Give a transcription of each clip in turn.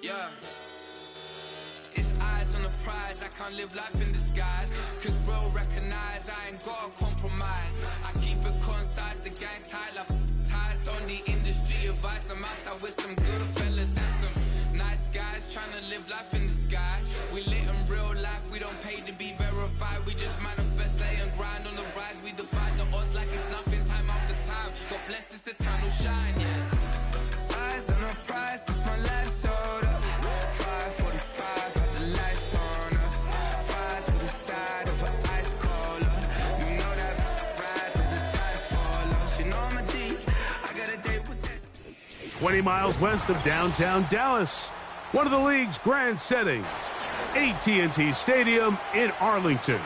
Yeah. It's eyes on the prize, I can't live life in disguise. Cause bro recognize I ain't gotta compromise. I keep it concise, the gang tight like ties on the industry advice. I'm outside with some good fellas and some nice guys trying to live life in disguise. We lit in real life, we don't pay to be verified. We just manifest, lay and grind on the rise. We defy the odds like it's nothing, time after time. God bless this eternal shine, yeah. Eyes on the prize, it's my life sold up. 5:45, have the lights on us. Fries to the side of an ice cola. You know that ride till the tide fall off. You know I'm a D, I got a date with that. 20 miles west of downtown Dallas, one of the league's grand settings, AT&T Stadium in Arlington.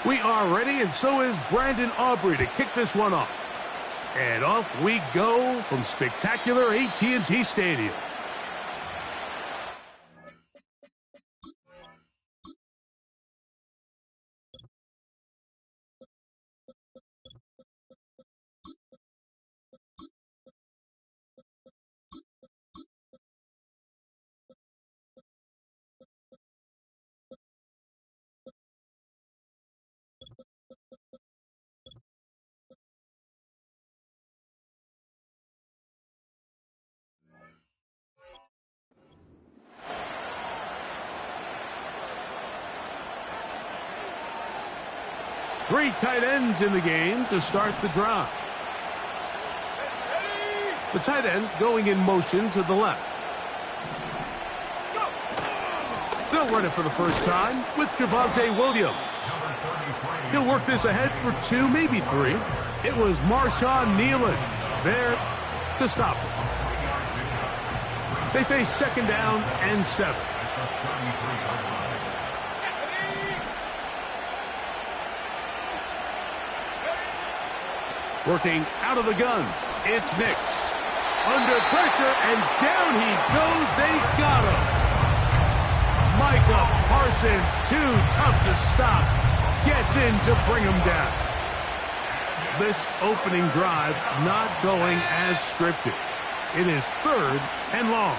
We are ready, and so is Brandon Aubrey to kick this one off. And off we go from spectacular AT&T Stadium. Three tight ends in the game to start the drive. The tight end going in motion to the left. They'll run it for the first time with Javonte Williams. He'll work this ahead for 2, maybe 3. It was Marshawn Nealon there to stop him. They face second down and 7. Working out of the gun, it's Nix. Under pressure, and down he goes. They got him. Micah Parsons, too tough to stop, gets in to bring him down. This opening drive not going as scripted. It is 3rd and long.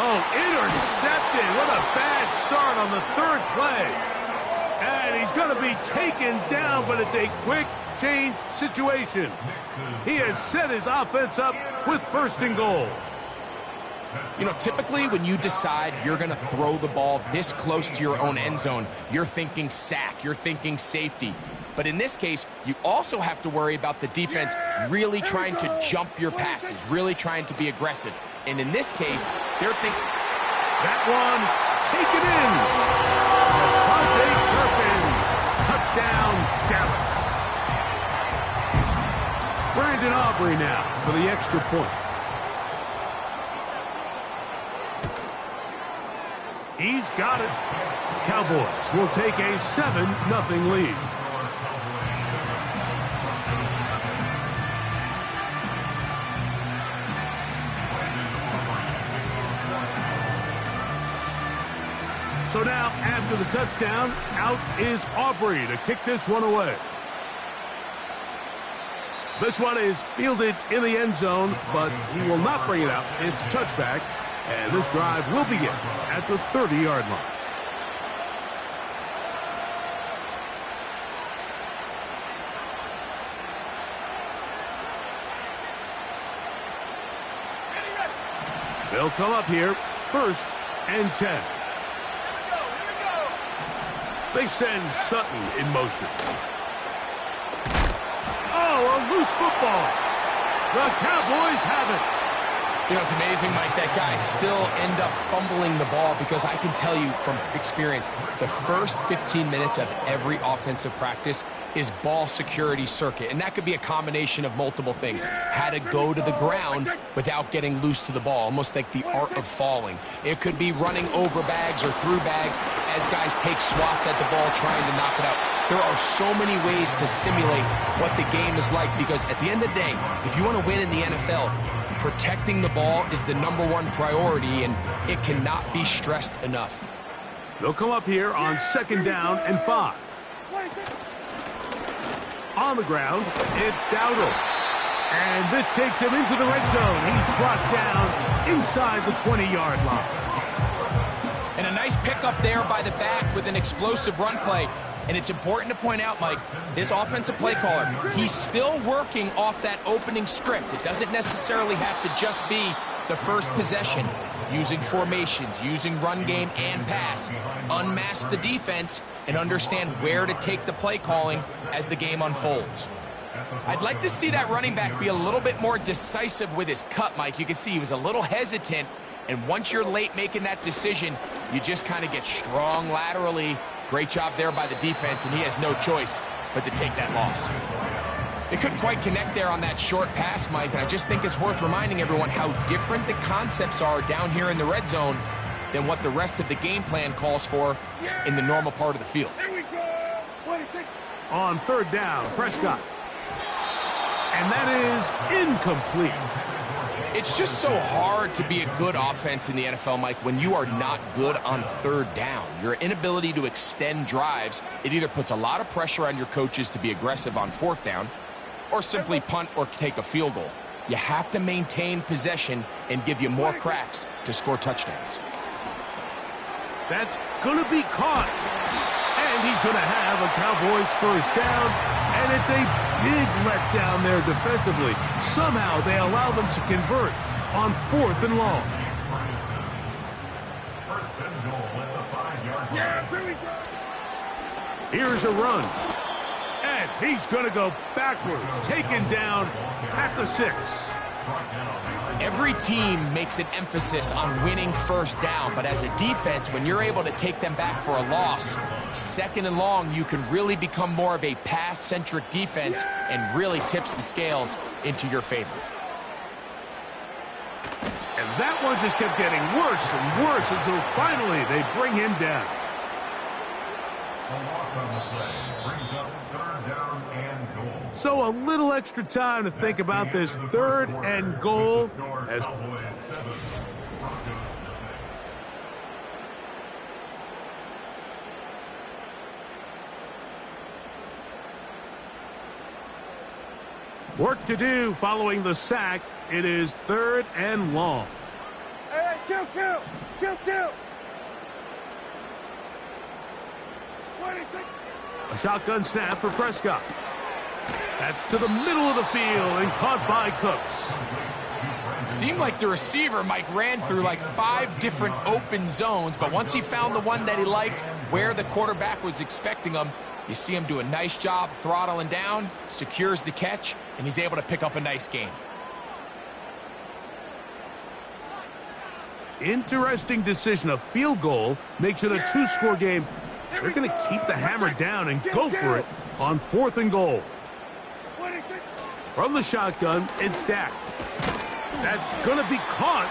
Oh, intercepted. What a bad start on the 3rd play. And he's going to be taken down, but it's a quick change situation. He has set his offense up with 1st and goal. You know, typically when you decide you're going to throw the ball this close to your own end zone, you're thinking sack, you're thinking safety. But in this case, you also have to worry about the defense really trying to jump your passes, really trying to be aggressive. And in this case, they're thinking... That one, taken in. Turpin, touchdown, Dallas. Brandon Aubrey now for the extra point. He's got it. Cowboys will take a 7-0 lead. So now, after the touchdown, out is Aubrey to kick this one away. This one is fielded in the end zone, but he will not bring it out. It's a touchback, and this drive will begin at the 30-yard line. They'll come up here, 1st and 10. They send Sutton in motion. Oh, a loose football. The Cowboys have it. You know, it's amazing, Mike, that guys still end up fumbling the ball because I can tell you from experience, the first 15 minutes of every offensive practice is ball security circuit. And that could be a combination of multiple things. How to go to the ground without getting loose to the ball, almost like the art of falling. It could be running over bags or through bags as guys take swats at the ball trying to knock it out. There are so many ways to simulate what the game is like because at the end of the day, if you want to win in the NFL, Protecting the ball is the #1 priority, and it cannot be stressed enough. They'll come up here on 2nd down and 5. On the ground, it's Dowdle. And this takes him into the red zone. He's brought down inside the 20-yard line. And a nice pickup there by the back with an explosive run play. And it's important to point out, Mike, this offensive play caller, he's still working off that opening script. It doesn't necessarily have to just be the first possession. Using formations, using run game and pass. Unmask the defense and understand where to take the play calling as the game unfolds. I'd like to see that running back be a little bit more decisive with his cut, Mike. You can see he was a little hesitant, and once you're late making that decision, you just kind of get strong laterally. Great job there by the defense, and he has no choice but to take that loss. They couldn't quite connect there on that short pass, Mike, and I just think it's worth reminding everyone how different the concepts are down here in the red zone than what the rest of the game plan calls for in the normal part of the field. On 3rd down, Prescott. And that is incomplete. It's just so hard to be a good offense in the NFL, Mike, when you are not good on 3rd down. Your inability to extend drives, it either puts a lot of pressure on your coaches to be aggressive on 4th down or simply punt or take a field goal. You have to maintain possession and give you more cracks to score touchdowns. That's going to be caught. And he's going to have a Cowboys 1st down. And it's a big letdown there defensively. Somehow they allow them to convert on 4th and long. Here's a run. And he's going to go backwards. Taken down at the 6. Every team makes an emphasis on winning 1st down, but as a defense, when you're able to take them back for a loss, 2nd and long, you can really become more of a pass-centric defense and really tips the scales into your favor. And that one just kept getting worse and worse until finally they bring him down. So a little extra time to think about this 3rd and goal. As work to do following the sack. It is 3rd and long. Hey, kill. A shotgun snap for Prescott. That's to the middle of the field and caught by Cooks. Seemed like the receiver, Mike, ran through like 5 different open zones, but once he found the one that he liked, where the quarterback was expecting him, you see him do a nice job throttling down, secures the catch, and he's able to pick up a nice gain. Interesting decision. A field goal makes it a 2-score game. They're going to keep the hammer down and go for it on 4th and goal. From the shotgun, it's Dak. That's going to be caught,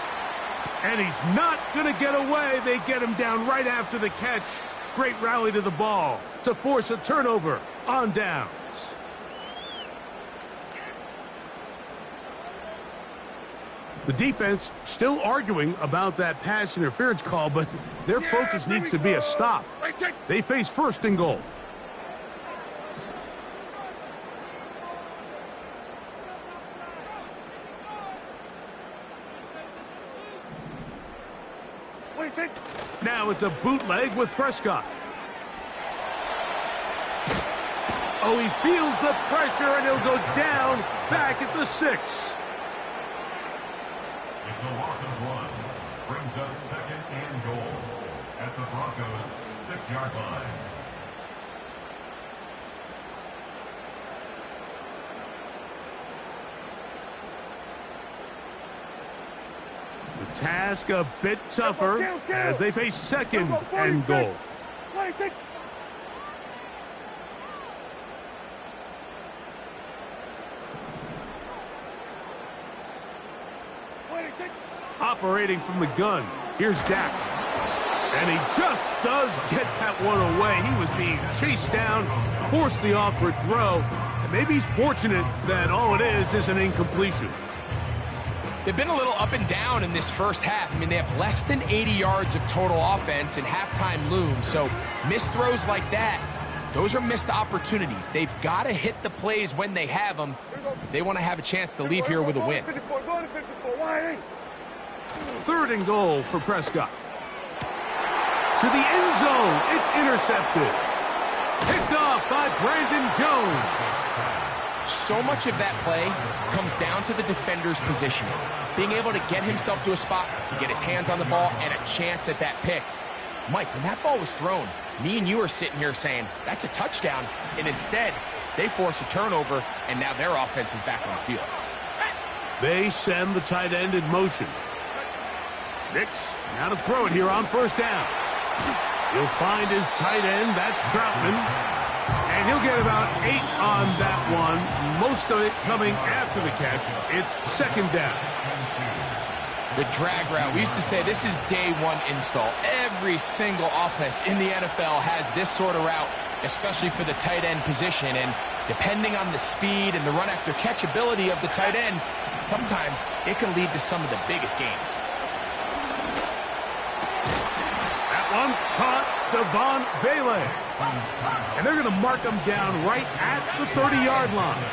and he's not going to get away. They get him down right after the catch. Great rally to the ball to force a turnover on downs. The defense still arguing about that pass interference call, but their focus needs to be a stop. They face 1st and goal. Now it's a bootleg with Prescott. Oh, he feels the pressure, and he'll go down back at the 6. It's a loss of 1. Brings up 2nd and goal at the Broncos' 6-yard line. The task a bit tougher as they face 2nd and goal. Operating from the gun, here's Dak. And he just does get that one away. He was being chased down, forced the awkward throw, and maybe he's fortunate that all it is an incompletion. They've been a little up and down in this first half. I mean, they have less than 80 yards of total offense and halftime looms. So missed throws like that, those are missed opportunities. They've got to hit the plays when they have them if they want to have a chance to leave here with a win. 3rd and goal for Prescott. To the end zone. It's intercepted. Picked off by Brandon Jones. So much of that play comes down to the defender's positioning. Being able to get himself to a spot, to get his hands on the ball, and a chance at that pick. Mike, when that ball was thrown, me and you are sitting here saying, that's a touchdown. And instead, they force a turnover, and now their offense is back on the field. They send the tight end in motion. Nix, now to throw it here on 1st down. He'll find his tight end. That's Troutman. And he'll get about 8 on that one. Most of it coming after the catch. It's 2nd down. The drag route. We used to say this is day 1 install. Every single offense in the NFL has this sort of route, especially for the tight end position. And depending on the speed and the run after catch ability of the tight end, sometimes it can lead to some of the biggest gains. That one caught Devon Vele. And they're going to mark him down right at the 30-yard line.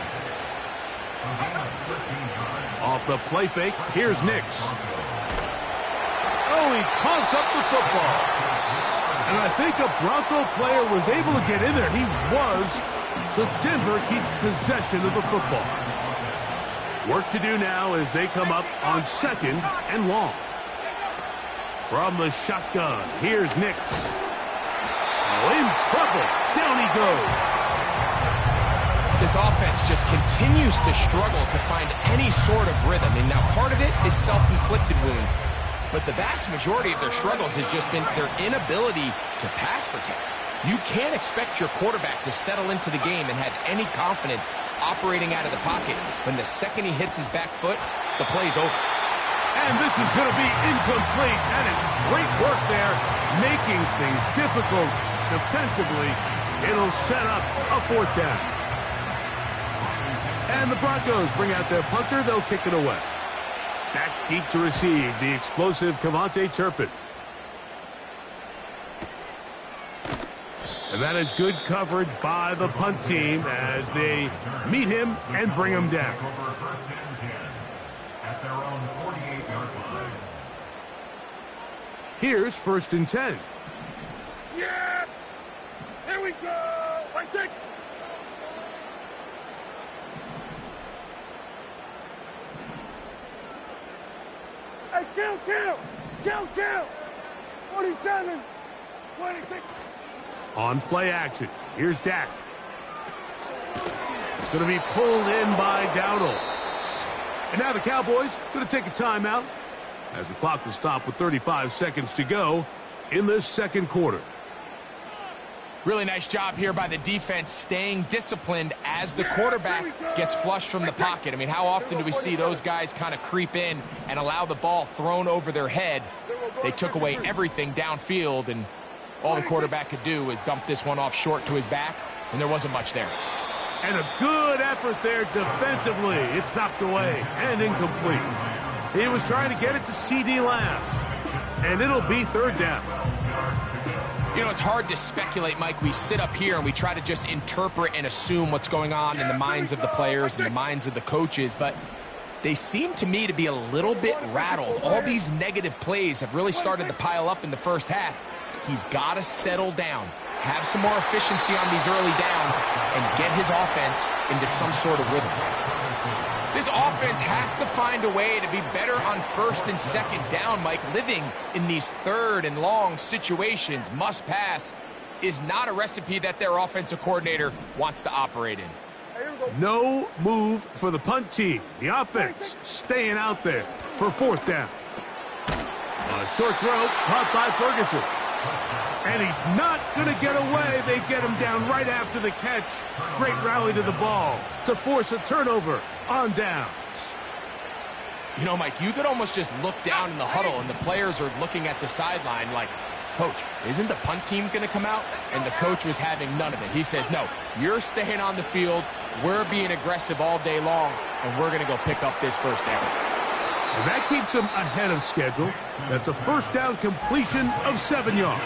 Off the play fake, here's Nix. Oh, he pumps up the football. And I think a Bronco player was able to get in there. He was. So Denver keeps possession of the football. Work to do now as they come up on 2nd and long. From the shotgun, here's Nix. Oh, in trouble. Down he goes. This offense just continues to struggle to find any sort of rhythm. And now part of it is self-inflicted wounds. But the vast majority of their struggles has just been their inability to pass protect. You can't expect your quarterback to settle into the game and have any confidence operating out of the pocket. When the second he hits his back foot, the play's over. And this is going to be incomplete. That is great work there, making things difficult defensively. It'll set up a 4th down. And the Broncos bring out their punter. They'll kick it away. Back deep to receive, the explosive Kevontae Turpin. And that is good coverage by the punt team as they meet him and bring him down. At their own 48-yard line. Here's 1st and 10. Yeah! Here we go! Right take! Hey, kill! 47, 26. On play action, here's Dak. It's going to be pulled in by Dowdle. And now the Cowboys going to take a timeout as the clock will stop with 35 seconds to go in this 2nd quarter. Really nice job here by the defense staying disciplined as the quarterback gets flushed from the pocket. I mean, how often do we see those guys kind of creep in and allow the ball thrown over their head? They took away everything downfield, and all the quarterback could do was dump this one off short to his back, and there wasn't much there. And a good effort there defensively. It's knocked away and incomplete. He was trying to get it to C.D. Lamb, and it'll be 3rd down. You know, it's hard to speculate, Mike. We sit up here and we try to just interpret and assume what's going on in the minds of the players and the minds of the coaches, but they seem to me to be a little bit rattled. All these negative plays have really started to pile up in the first half. He's got to settle down, have some more efficiency on these early downs, and get his offense into some sort of rhythm. This offense has to find a way to be better on 1st and 2nd down, Mike. Living in these 3rd and long situations, must pass, is not a recipe that their offensive coordinator wants to operate in. No move for the punt team. The offense staying out there for 4th down. A short throw caught by Ferguson. And he's not going to get away. They get him down right after the catch. Great rally to the ball to force a turnover on downs. You know, Mike, you could almost just look down in the huddle and the players are looking at the sideline like, Coach, isn't the punt team going to come out? And the coach was having none of it. He says, no, you're staying on the field. We're being aggressive all day long, and we're going to go pick up this 1st down. And that keeps him ahead of schedule. That's a first down completion of 7 yards.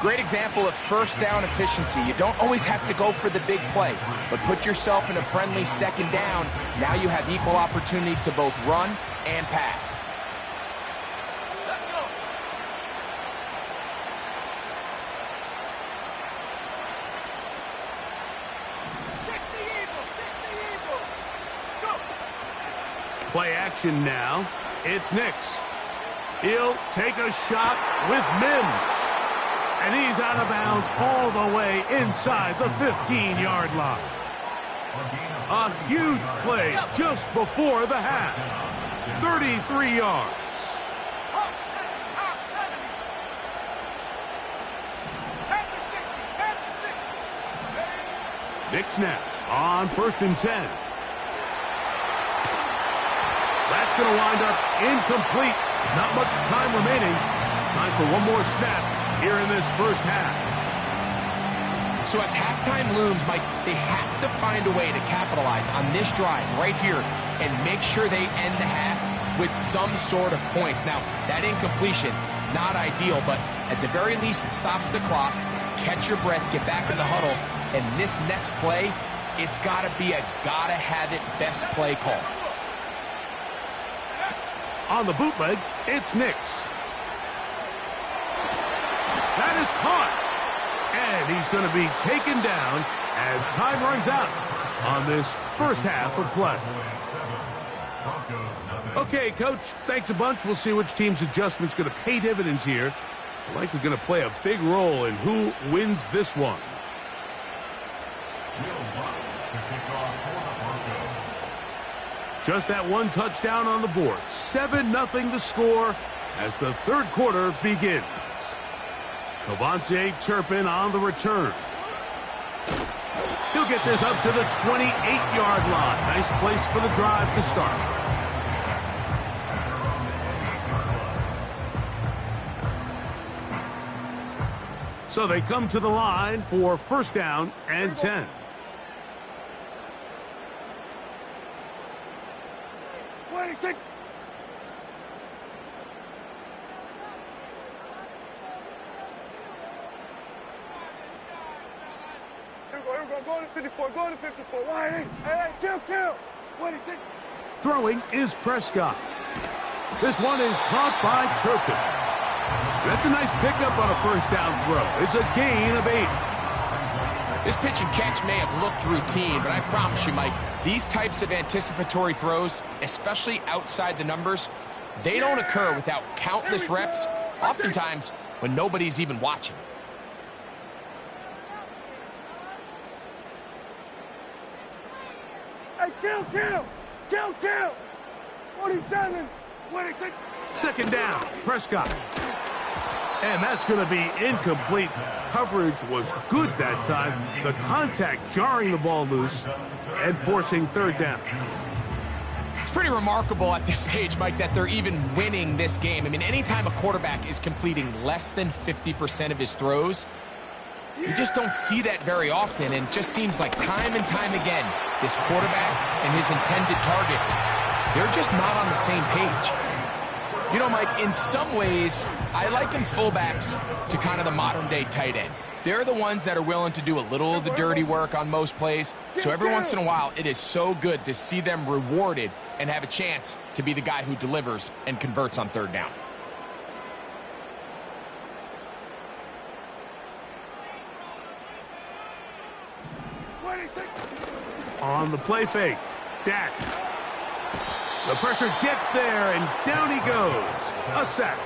Great example of first down efficiency. You don't always have to go for the big play, but put yourself in a friendly second down. Now you have equal opportunity to both run and pass. Let's go. Play action now. It's Nix. He'll take a shot with Mims. And he's out of bounds all the way inside the 15-yard line. A huge play just before the half. 33 yards. Nix now on 1st and 10. That's going to wind up incomplete. Not much time remaining. Time for one more snap here in this first half. So as halftime looms, Mike, they have to find a way to capitalize on this drive right here and make sure they end the half with some sort of points. Now, that incompletion, not ideal, but at the very least, it stops the clock. Catch your breath, get back in the huddle, and this next play, it's got to be a gotta-have-it best play call. On the bootleg, it's Nix. That is caught. And he's going to be taken down as time runs out on this first half of play. Okay, Coach, thanks a bunch. We'll see which team's adjustment's going to pay dividends here. I like we're going to play a big role in who wins this one. Just that one touchdown on the board. 7-0 the score as the third quarter begins. Cavante Turpin on the return. He'll get this up to the 28-yard line. Nice place for the drive to start. So they come to the line for first down and 10. Go to 54, go to 54. Hey, kill. What is it? Throwing is Prescott. This one is caught by Turpin. That's a nice pickup on a first down throw. It's a gain of 8. This pitch and catch may have looked routine, but I promise you, Mike, these types of anticipatory throws, especially outside the numbers, they don't occur without countless reps, oftentimes when nobody's even watching. Kill. 47, 26. Second down, Prescott. And that's going to be incomplete. Coverage was good that time. The contact jarring the ball loose and forcing third down. It's pretty remarkable at this stage, Mike, that they're even winning this game. I mean, anytime a quarterback is completing less than 50% of his throws, you just don't see that very often, and it just seems like time and time again, this quarterback and his intended targets, they're just not on the same page. You know, Mike, in some ways, I liken fullbacks to kind of the modern-day tight end. They're the ones that are willing to do a little of the dirty work on most plays, so every once in a while, it is so good to see them rewarded and have a chance to be the guy who delivers and converts on third down. On the play fake, Dak. The pressure gets there, and down he goes. A sack.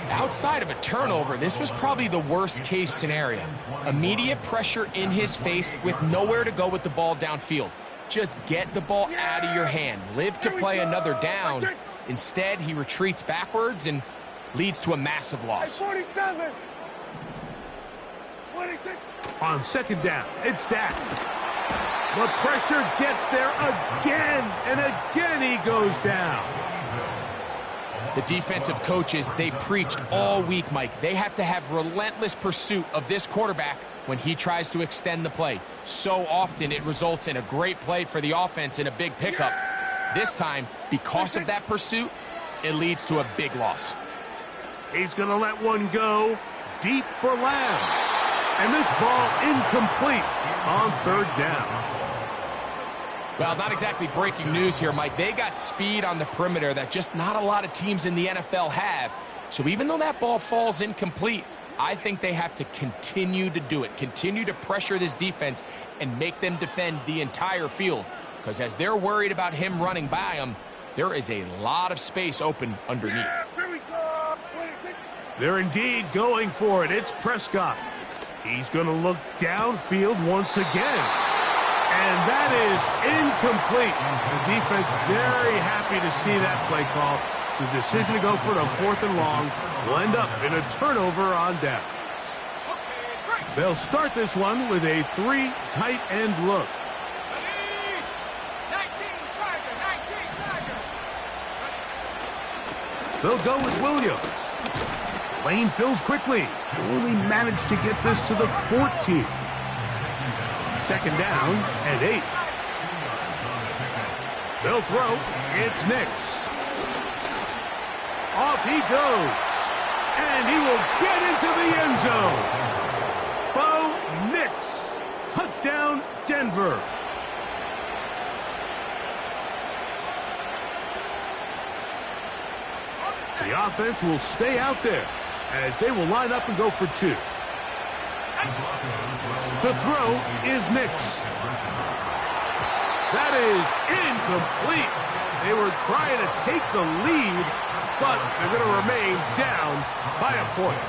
Outside of a turnover, this was probably the worst-case scenario. Immediate pressure in his face with nowhere to go with the ball downfield. Just get the ball out of your hand. Live to play another down. Instead, he retreats backwards and leads to a massive loss. 47. 26. On second down, it's Dak. The pressure gets there again, and again he goes down. The defensive coaches, they preached all week, Mike. They have to have relentless pursuit of this quarterback when he tries to extend the play. So often it results in a great play for the offense and a big pickup. This time, because of that pursuit, it leads to a big loss. He's going to let one go deep for Lamb. And this ball incomplete on third down. Well, not exactly breaking news here, Mike. They got speed on the perimeter that just not a lot of teams in the NFL have. So even though that ball falls incomplete, I think they have to continue to do it, continue to pressure this defense and make them defend the entire field. Because as they're worried about him running by them, there is a lot of space open underneath. They're indeed going for it. It's Prescott. He's going to look downfield once again. And that is incomplete. The defense very happy to see that play call. The decision to go for the 4th and long will end up in a turnover on downs. They'll start this one with a 3 tight end look. They'll go with Williams. Lane fills quickly. Only managed to get this to the 14. Second down and 8. They'll throw. It's Nix. Off he goes. And he will get into the end zone. Bo Nix. Touchdown, Denver. The offense will stay out there as they will line up and go for 2. To throw is Nix. That is incomplete. They were trying to take the lead, but they're going to remain down by a point.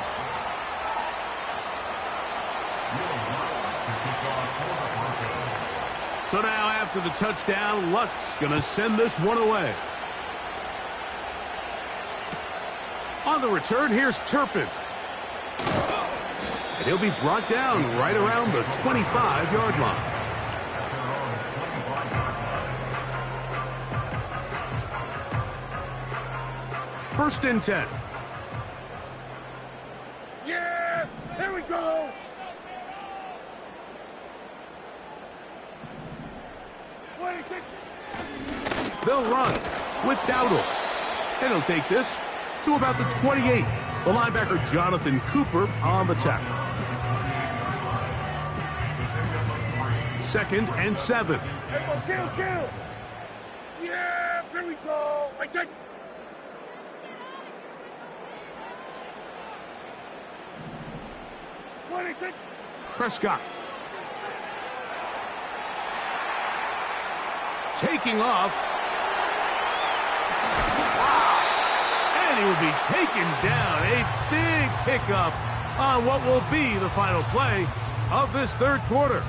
So now after the touchdown, Luck's going to send this one away. On the return, here's Turpin. And he'll be brought down right around the 25-yard line. First and 10. Yeah! Here we go! They'll run with Dowdle. And he'll take this to about the 28. The linebacker Jonathan Cooper on the tackle. Second and 7. Kill! Yeah, here we go! I take. Prescott. Taking off. And he will be taken down. A big pickup on what will be the final play of this third quarter.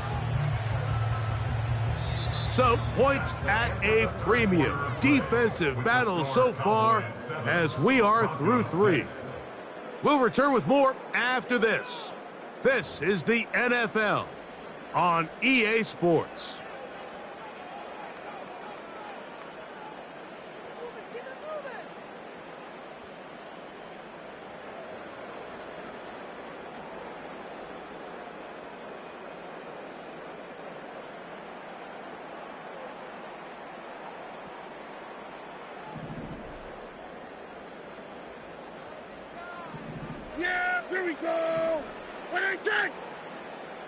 So, points at a premium. Defensive battle so far as we are through 3. We'll return with more after this. This is the NFL on EA Sports. Yeah, here we go! What I take?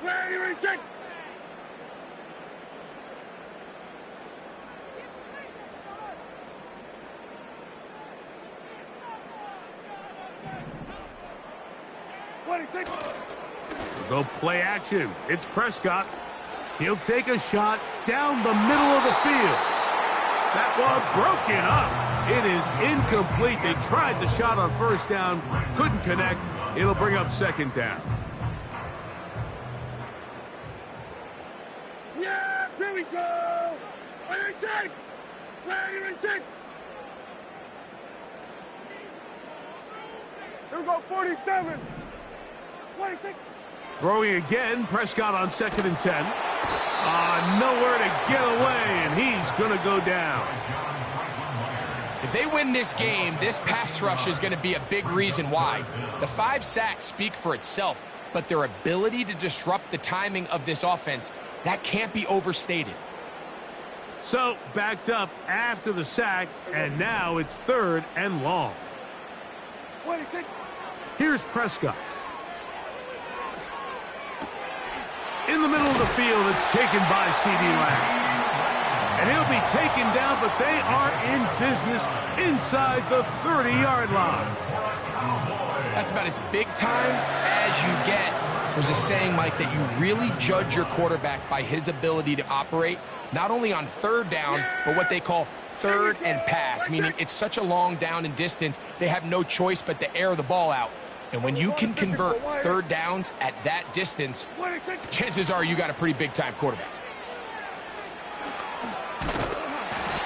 Where do you take? What do you think? Go play action. It's Prescott. He'll take a shot down the middle of the field. That one broken up. It is incomplete. They tried the shot on first down, couldn't connect. It'll bring up second down. Yeah, here we go! What do you take? Where do you take? Here we go, 47. What do you think? Throwing again, Prescott on second and 10. Nowhere to get away, and he's going to go down. If they win this game, this pass rush is going to be a big reason why. The 5 sacks speak for itself, but their ability to disrupt the timing of this offense, that can't be overstated. So, backed up after the sack, and now it's 3rd and long. Here's Prescott. In the middle of the field, it's taken by C.D. Lamb. And he'll be taken down, but they are in business inside the 30-yard line. That's about as big time as you get. There's a saying, Mike, that you really judge your quarterback by his ability to operate, not only on 3rd down, but what they call 3rd and pass, meaning it's such a long down and distance, they have no choice but to air the ball out. And when you can convert 3rd downs at that distance, chances are you got a pretty big-time quarterback.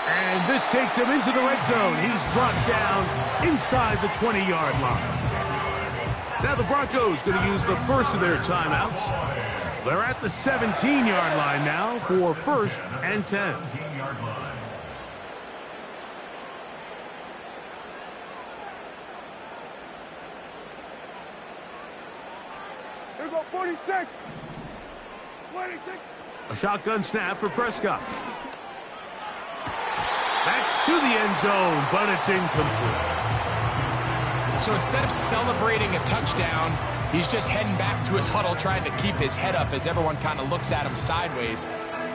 And this takes him into the red zone. He's brought down inside the 20-yard line. Now the Broncos going to use the first of their timeouts. They're at the 17-yard line now for 1st and 10. Here we go, 46. A shotgun snap for Prescott. That's to the end zone, but it's incomplete. So instead of celebrating a touchdown, he's just heading back to his huddle trying to keep his head up as everyone kind of looks at him sideways.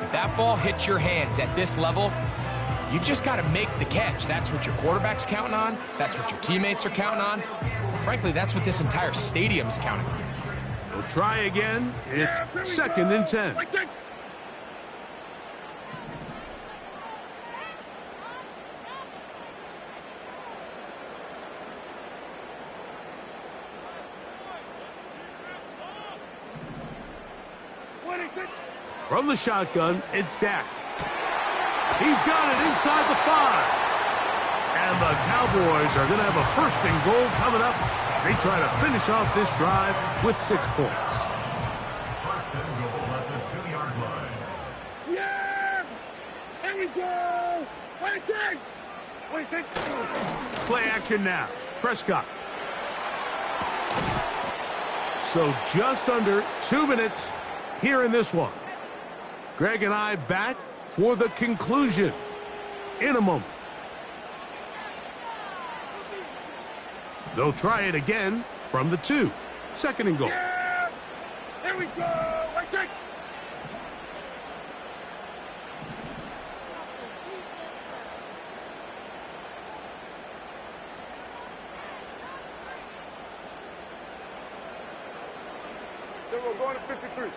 If that ball hits your hands at this level, you've just got to make the catch. That's what your quarterback's counting on. That's what your teammates are counting on. Frankly, that's what this entire stadium is counting on. They'll try again. It's 2nd and 10. From the shotgun, it's Dak. He's got it inside the 5. And the Cowboys are going to have a 1st and goal coming up. They try to finish off this drive with 6 points. 1st and goal at the 2-yard line. Yeah! Here we go! Wait. Play action now. Prescott. So just under 2 minutes here in this one. Greg and I back for the conclusion in a moment. They'll try it again from the 2. 2nd and goal. Yeah! Here we go! We're going to 53.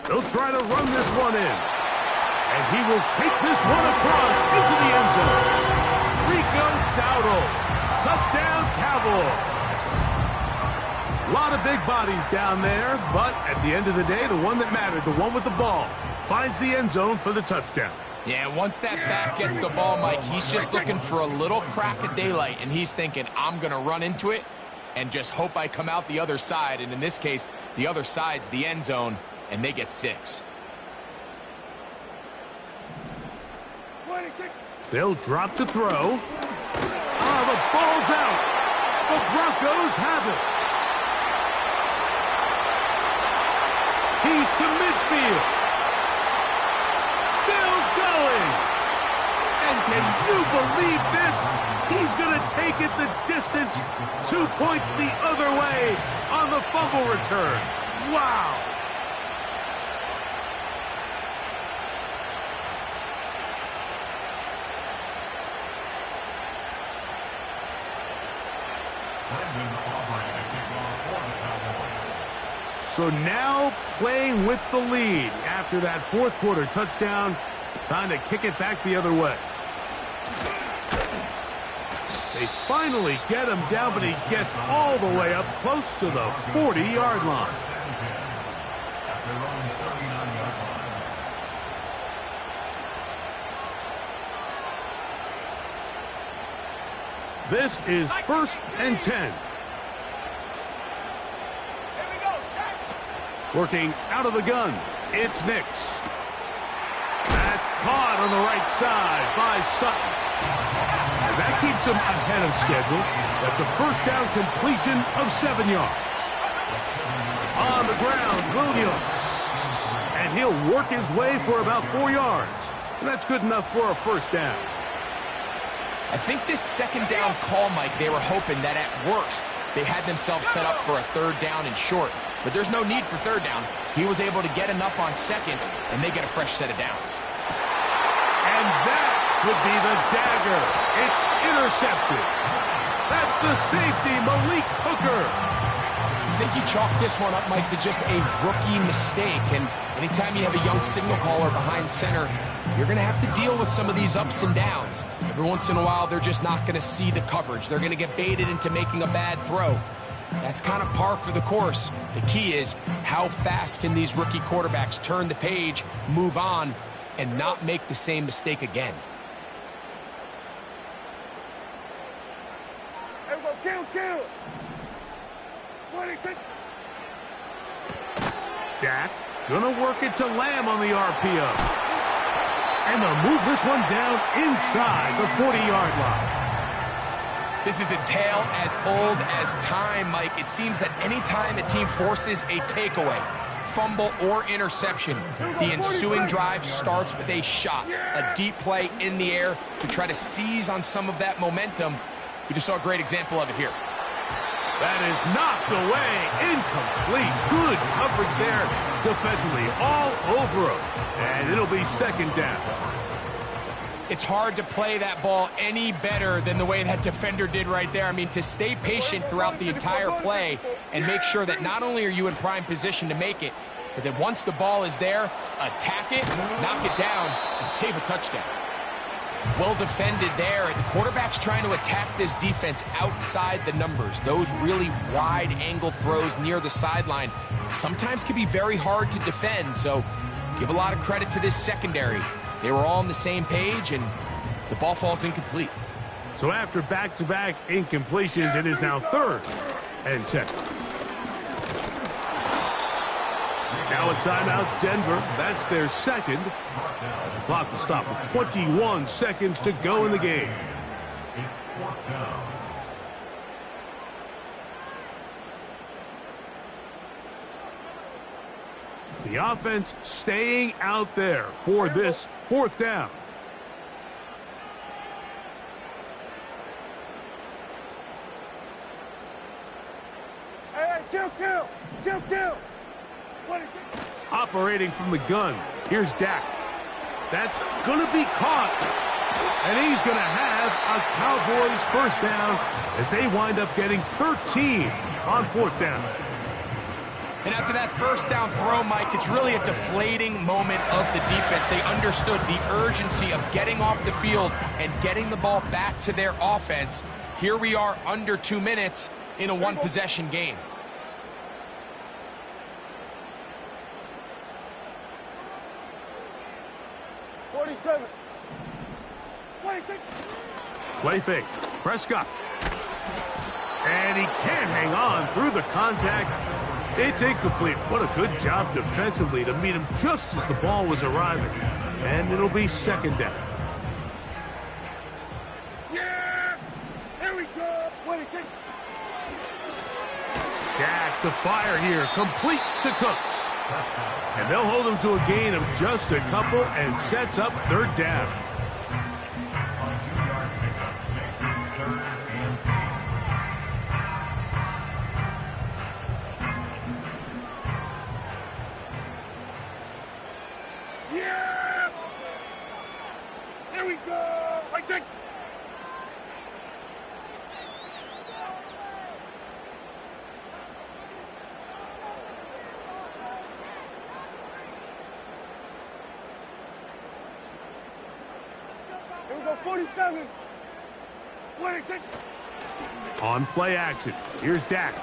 They'll try to run this one in. And he will take this one across into the end zone. Rico Dowdle. Touchdown, Cowboys. A lot of big bodies down there, but at the end of the day, the one that mattered, the one with the ball, finds the end zone for the touchdown. Yeah, once that back gets the ball, Mike, he's just looking for a little crack of daylight, and he's thinking, I'm going to run into it and just hope I come out the other side. And in this case, the other side's the end zone, and they get 6. They'll drop to throw. Oh, the ball's out. The Broncos have it. He's to midfield. Still going. And can you believe this? He's going to take it the distance. 2 points the other way on the fumble return. Wow. So now playing with the lead after that 4th quarter touchdown. Time to kick it back the other way. They finally get him down, but he gets all the way up close to the 40-yard line. This is 1st and 10. Working out of the gun, it's Nix. That's caught on the right side by Sutton. And that keeps him ahead of schedule. That's a 1st down completion of 7 yards. On the ground, Williams. And And he'll work his way for about 4 yards. And that's good enough for a first down. I think this second down call, Mike, they were hoping that at worst they had themselves set up for a third down and short. But there's no need for third down. He was able to get enough on second, and they get a fresh set of downs. And that would be the dagger. It's intercepted. That's the safety, Malik Hooker. I think you chalk this one up, Mike, to just a rookie mistake. And anytime you have a young signal caller behind center, you're going to have to deal with some of these ups and downs. Every once in a while, they're just not going to see the coverage. They're going to get baited into making a bad throw. That's kind of par for the course. The key is how fast can these rookie quarterbacks turn the page, move on, and not make the same mistake again. Everyone, kill! Dak gonna work it to Lamb on the RPO. And they'll move this one down inside the 40-yard line. This is a tale as old as time, Mike. It seems that anytime a team forces a takeaway, fumble, or interception, the ensuing drive starts with a shot, a deep play in the air to try to seize on some of that momentum. We just saw a great example of it here. That is knocked away, incomplete. Good coverage there defensively, all over him. And it'll be second down. It's hard to play that ball any better than the way that defender did right there. I mean, to stay patient throughout the entire play and make sure that not only are you in prime position to make it, but that once the ball is there, attack it, knock it down, and save a touchdown. Well defended there, and the quarterback's trying to attack this defense outside the numbers. Those really wide angle throws near the sideline sometimes can be very hard to defend, so give a lot of credit to this secondary. They were all on the same page, and the ball falls incomplete. So after back-to-back incompletions, it is now 3rd and 10. Now a timeout, Denver. That's their second. As the clock will stop with 21 seconds to go in the game. It's 4th down. The offense staying out there for this 4th down. Hey, kill! Operating from the gun. Here's Dak. That's going to be caught. And he's going to have a Cowboys first down as they wind up getting 13 on 4th down. And after that first down throw, Mike, it's really a deflating moment of the defense. They understood the urgency of getting off the field and getting the ball back to their offense. Here we are under 2 minutes in a one-possession game. Play fake. Prescott. And he can't hang on through the contact. It's incomplete. What a good job defensively to meet him just as the ball was arriving. And it'll be second down. Yeah! Here we go! Dak to fire here. Complete to Cooks. And they'll hold him to a gain of just a couple and sets up 3rd down. Yeah! Here we go! I think. Here we go, 47. On play action, here's Dak.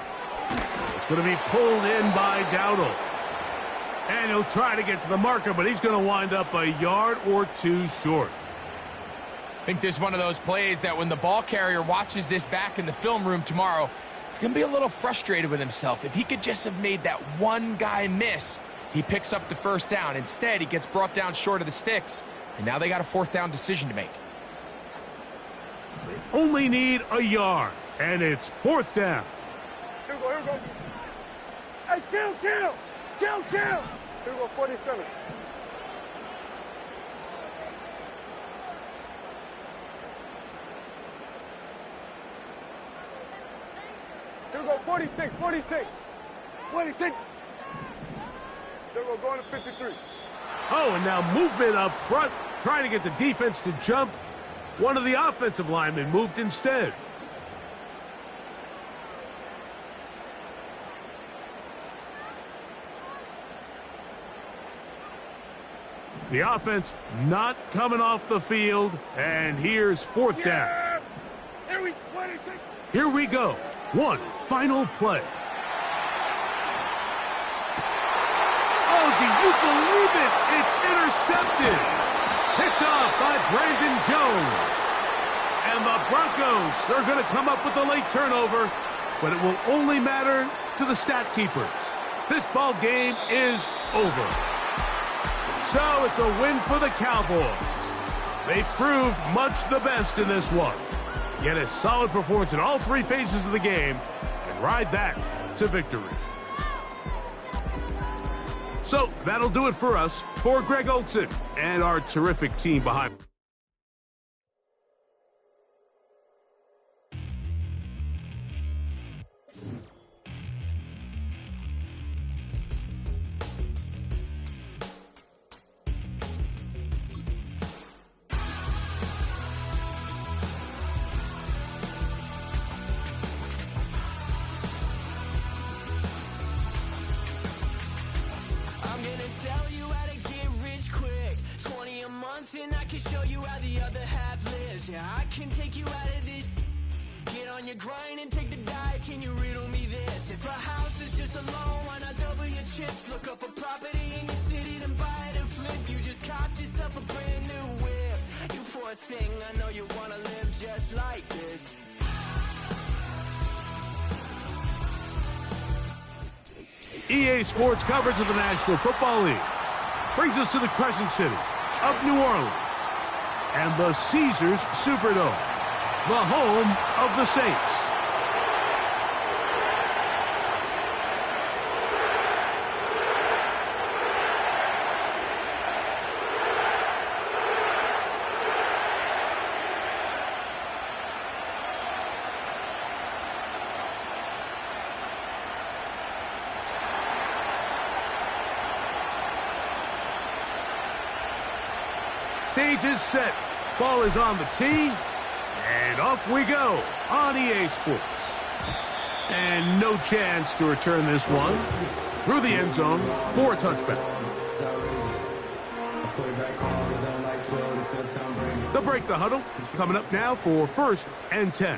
It's going to be pulled in by Dowdle. And he'll try to get to the marker, but he's going to wind up a yard or 2 short. I think this is one of those plays that when the ball carrier watches this back in the film room tomorrow, he's going to be a little frustrated with himself. If he could just have made that one guy miss, he picks up the first down. Instead, he gets brought down short of the sticks, and now they got a 4th down decision to make. They only need a yard, and it's 4th down. Here we go. Hey, kill! Here we go, 47. Here we go, 46, 46. 46. Here we go, going to 53. Oh, and now movement up front, trying to get the defense to jump. One of the offensive linemen moved instead. The offense not coming off the field, and here's fourth down. Here we go. One final play. Oh, do you believe it? It's intercepted. Picked off by Brandon Jones. And the Broncos are going to come up with a late turnover, but it will only matter to the stat keepers. This ball game is over. So it's a win for the Cowboys. They proved much the best in this one. Get a solid performance in all three phases of the game and ride that to victory. So that'll do it for us. For Greg Olson and our terrific team behind. Tell you how to get rich quick. 20 a month and I can show you how the other half lives. Yeah, I can take you out of this. Get on your grind and take the dive. Can you riddle me this? If a house is just a loan, why not double your chips? Look up a property in your city, then buy it and flip. You just copped yourself a brand new whip. You poor thing, I know you wanna live just like this. EA Sports coverage of the National Football League brings us to the Crescent City of New Orleans and the Caesars Superdome, the home of the Saints. Stage is set. Ball is on the tee. And off we go on EA Sports. And no chance to return this one. Through the end zone for a touchback. They'll break the huddle. Coming up now for 1st and 10.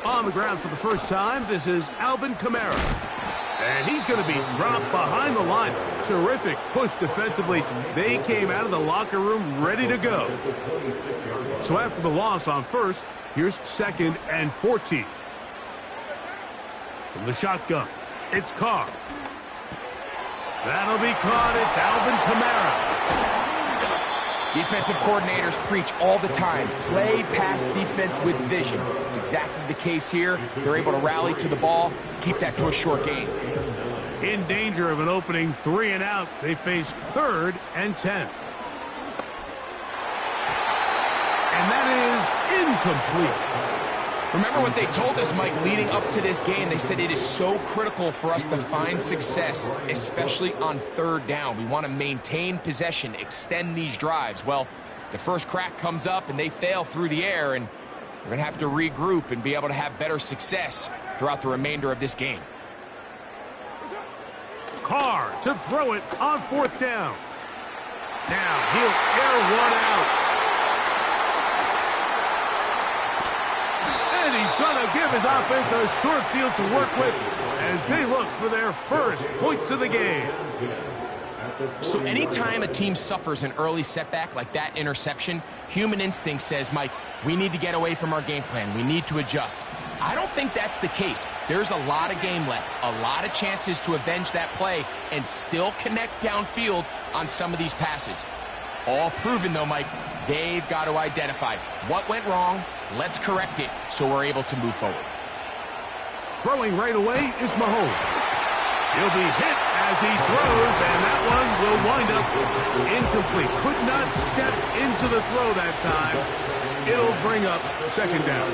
On the ground for the first time, this is Alvin Kamara. And he's going to be dropped behind the line. Terrific push defensively. They came out of the locker room ready to go. So after the loss on 1st, here's 2nd and 14. From the shotgun, it's Carr. That'll be caught. It's Alvin Kamara. Defensive coordinators preach all the time, play pass defense with vision. It's exactly the case here. They're able to rally to the ball, keep that to a short gain. In danger of an opening 3 and out, they face 3rd and 10. And that is incomplete. Remember what they told us, Mike, leading up to this game. They said it is so critical for us to find success, especially on 3rd down. We want to maintain possession, extend these drives. Well, the first crack comes up and they fail through the air, and we're going to have to regroup and be able to have better success throughout the remainder of this game. Carr to throw it on 4th down. Now he'll air one out. And he's going to give his offense a short field to work with as they look for their first points of the game. So anytime a team suffers an early setback like that interception, human instinct says, Mike, we need to get away from our game plan. We need to adjust. I don't think that's the case. There's a lot of game left, a lot of chances to avenge that play and still connect downfield on some of these passes. All proven, though, Mike, they've got to identify what went wrong. Let's correct it so we're able to move forward. Throwing right away is Mahomes. He'll be hit as he throws, and that one will wind up incomplete. Could not step into the throw that time. It'll bring up second down.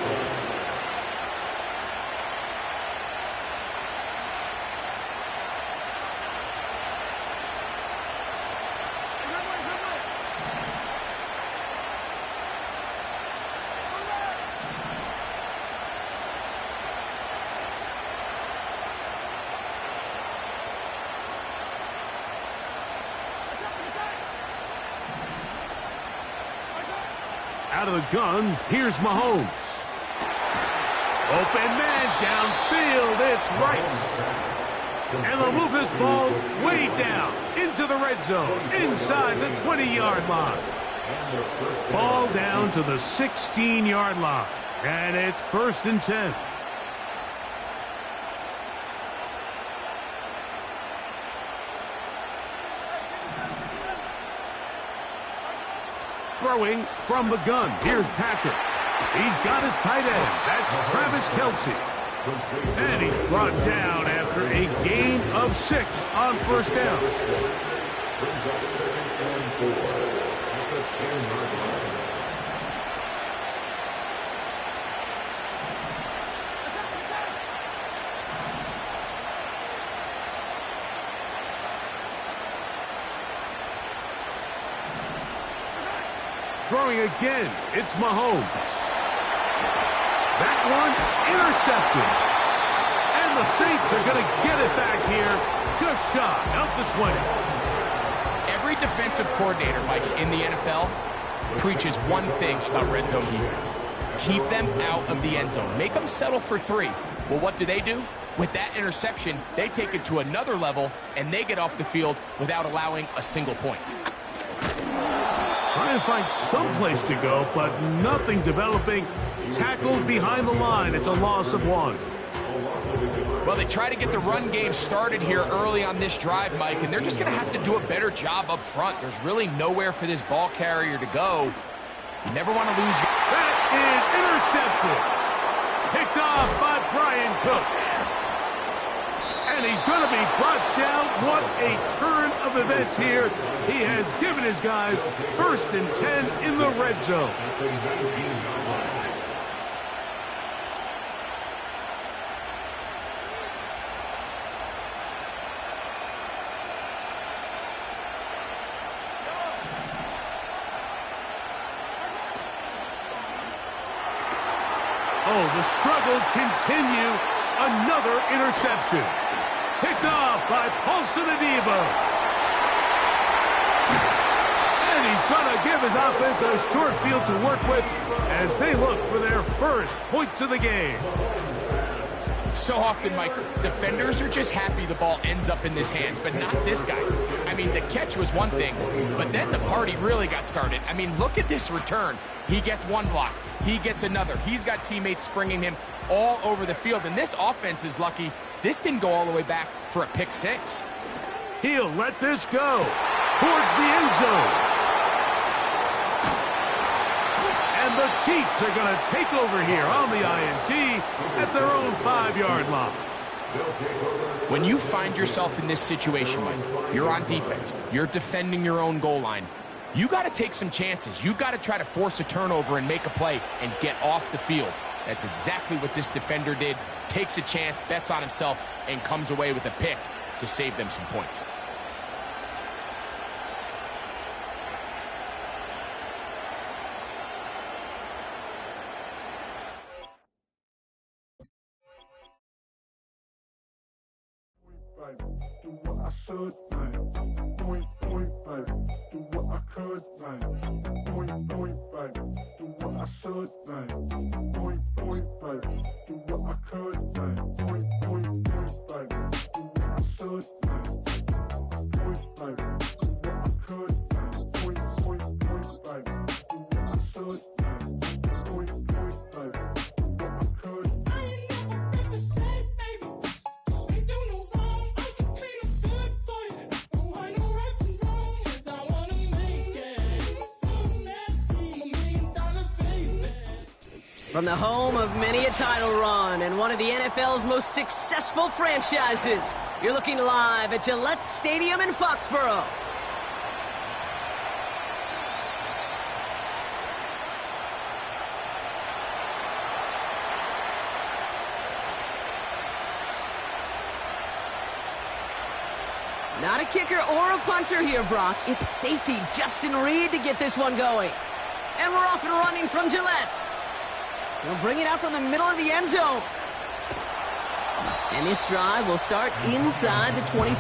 Out of the gun, here's Mahomes. Open man downfield, it's Rice. And they'll move this ball way down into the red zone, inside the 20-yard line. Ball down to the 16-yard line, and it's 1st and 10. Throwing from the gun. Here's Patrick. He's got his tight end. That's Travis Kelce. And he's brought down after a gain of 6 on 1st down. Throwing again, it's Mahomes. That one intercepted. And the Saints are going to get it back here just shy of the 20. Every defensive coordinator, Mike, in the NFL preaches one thing about red zone defense. Keep them out of the end zone. Make them settle for 3. Well, what do? With that interception, they take it to another level, and they get off the field without allowing a single point. Trying to find some place to go, but nothing developing. Tackled behind the line. It's a loss of 1. Well, they try to get the run game started here early on this drive, Mike, and they're just going to have to do a better job up front. There's really nowhere for this ball carrier to go. You never want to lose. That is intercepted. Picked off by Brian Cook. And he's going to be brought down. What a turn of events here. He has given his guys 1st and 10 in the red zone. Oh, the struggles continue. Another interception. Picked off by Paulson Adebo. And he's going to give his offense a short field to work with as they look for their first points of the game. So often, Mike, defenders are just happy the ball ends up in his hands, but not this guy. I mean, the catch was one thing, but then the party really got started. I mean, look at this return. He gets one block. He gets another. He's got teammates springing him all over the field, and this offense is lucky this didn't go all the way back for a pick 6. He'll let this go towards the end zone. And the Chiefs are going to take over here on the INT at their own 5-yard line. When you find yourself in this situation, Mike, you're on defense, you're defending your own goal line, you got to take some chances. You got to try to force a turnover and make a play and get off the field. That's exactly what this defender did. Takes a chance, bets on himself, and comes away with a pick to save them some points. Do what I should, man. Point, baby. Do what I could, man. Point, baby. Do what I should, man. Point, baby. Do what I could, man. Point, baby. Do what I should, man. Point, baby. Do what I could, man. Point, baby. Do what I should, man. Point, baby. Do what I could. I ain't never been the same, baby. Ain't do no wrong. I can be the good for you. No, I know right from wrong. 'Cause I wanna make it. So nasty. I'm $1 million baby. From the home of many a title run and one of the NFL's most successful franchises, you're looking live at Gillette Stadium in Foxborough. Not a kicker or a punter here, Brock. It's safety Justin Reed to get this one going. And we're off and running from Gillette. He'll bring it out from the middle of the end zone. And this drive will start inside the 25.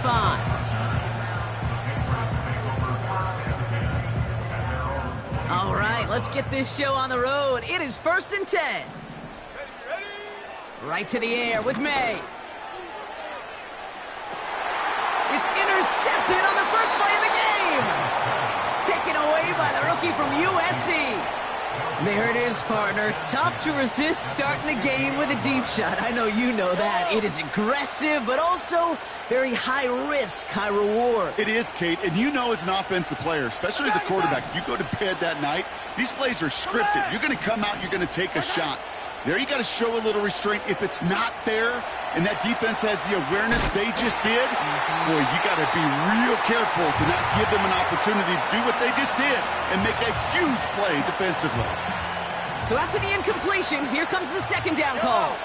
All right, let's get this show on the road. It is 1st and 10. Right to the air with May. It's intercepted on the first play of the game. Taken away by the rookie from USC. There it is, partner. Tough to resist starting the game with a deep shot. I know you know that. It is aggressive, but also very high risk, high reward. It is, Kate, and you know as an offensive player, especially as a quarterback, you go to bed that night, these plays are scripted. You're going to come out, you're going to take a shot. There you got to show a little restraint. If it's not there, and that defense has the awareness they just did, boy, you got to be real careful to not give them an opportunity to do what they just did and make a huge play defensively. So after the incompletion, here comes the second down call.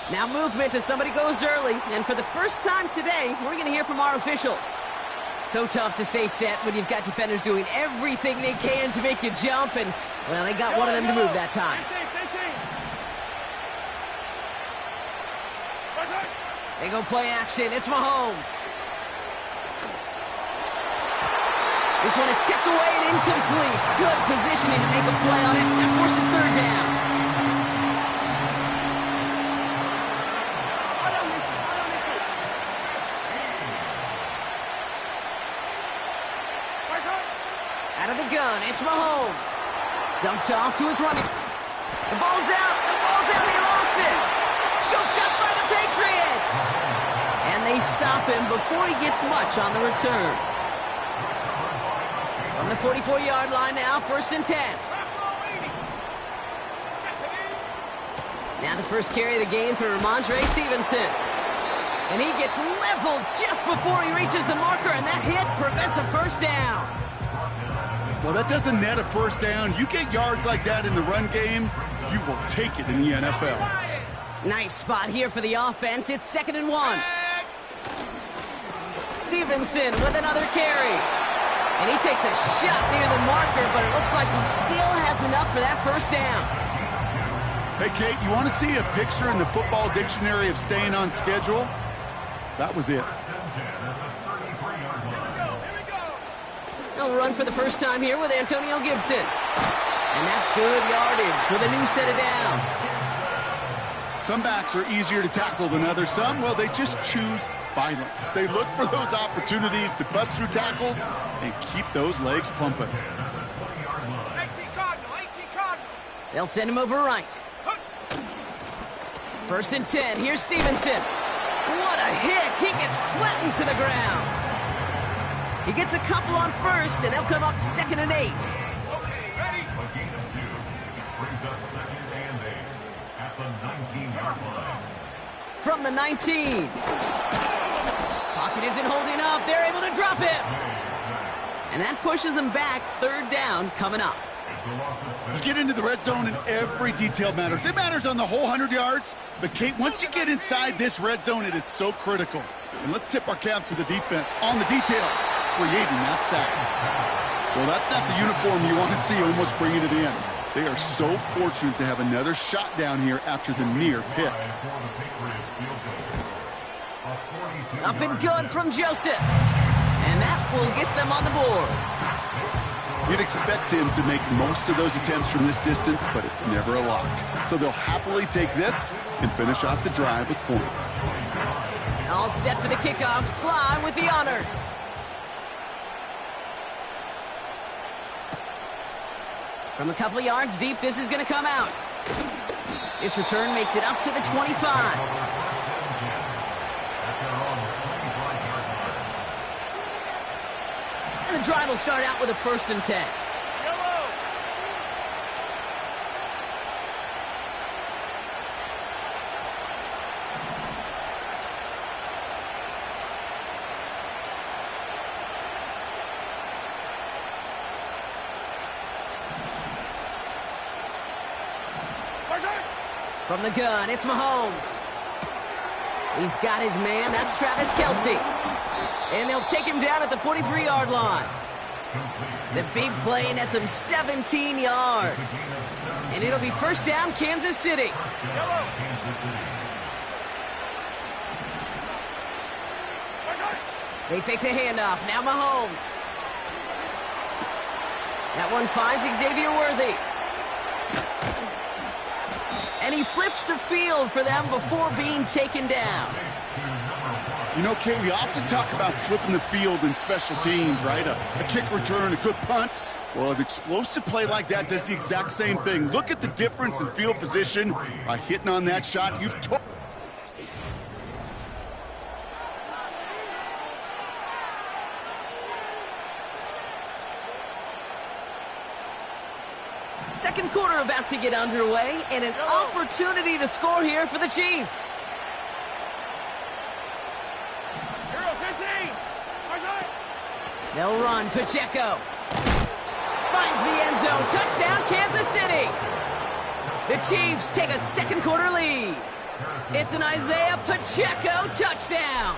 Now movement as somebody goes early, and for the first time today, we're going to hear from our officials. So tough to stay set when you've got defenders doing everything they can to make you jump, and, well, they got one of them to move that time. They go play action. It's Mahomes. This one is tipped away and incomplete. Good positioning to make a play on it. That forces third down. Out of the gun, it's Mahomes. Dumped off to his running. The ball's out. The ball's out. He lost it. Scooped up by the Patriots. And they stop him before he gets much on the return. From the 44-yard line now, 1st and 10. Now the first carry of the game for Ramondre Stevenson. And he gets leveled just before he reaches the marker, and that hit prevents a first down. Well, that doesn't net a first down. You get yards like that in the run game, you will take it in the NFL. Nice spot here for the offense. It's 2nd and 1. Stevenson with another carry. And he takes a shot near the marker, but it looks like he still has enough for that first down. Hey, Kate, you want to see a picture in the football dictionary of staying on schedule? That was it. They'll run for the first time here with Antonio Gibson. And that's good yardage with a new set of downs. Some backs are easier to tackle than others. Some, well, they just choose violence. They look for those opportunities to bust through tackles and keep those legs pumping. They'll send him over right. 1st and 10. Here's Stevenson. What a hit. He gets flattened to the ground. He gets a couple on first, and they'll come up 2nd and 8. Okay, ready? A gain of 2. Brings up 2nd and 8 at the 19-yard line. From the 19. Pocket isn't holding up. They're able to drop him. And that pushes them back. 3rd down coming up. You get into the red zone and every detail matters. It matters on the whole 100 yards. But, Kate, once you get inside this red zone, it is so critical. And let's tip our cap to the defense on the details, creating that sack. Well, that's not the uniform you want to see almost bringing it in. They are so fortunate to have another shot down here after the near pick. Up and good from Joseph. And that will get them on the board. You'd expect him to make most of those attempts from this distance, but it's never a lock. So they'll happily take this and finish off the drive with points. All set for the kickoff. Sly with the honors. From a couple of yards deep, this is going to come out. This return makes it up to the 25. And the drive will start out with a 1st and 10. From the gun, it's Mahomes. He's got his man. That's Travis Kelce. And they'll take him down at the 43-yard line. The big play nets him 17 yards. And it'll be 1st down, Kansas City. They fake the handoff. Now Mahomes. That one finds Xavier Worthy. And he flips the field for them before being taken down. You know, Kate, we often talk about flipping the field in special teams, right? A kick return, a good punt. Well, an explosive play like that does the exact same thing. Look at the difference in field position by hitting on that shot. You've told. Second quarter about to get underway, and an opportunity to score here for the Chiefs. They'll run. Pacheco finds the end zone. Touchdown, Kansas City. The Chiefs take a second quarter lead. It's an Isaiah Pacheco touchdown.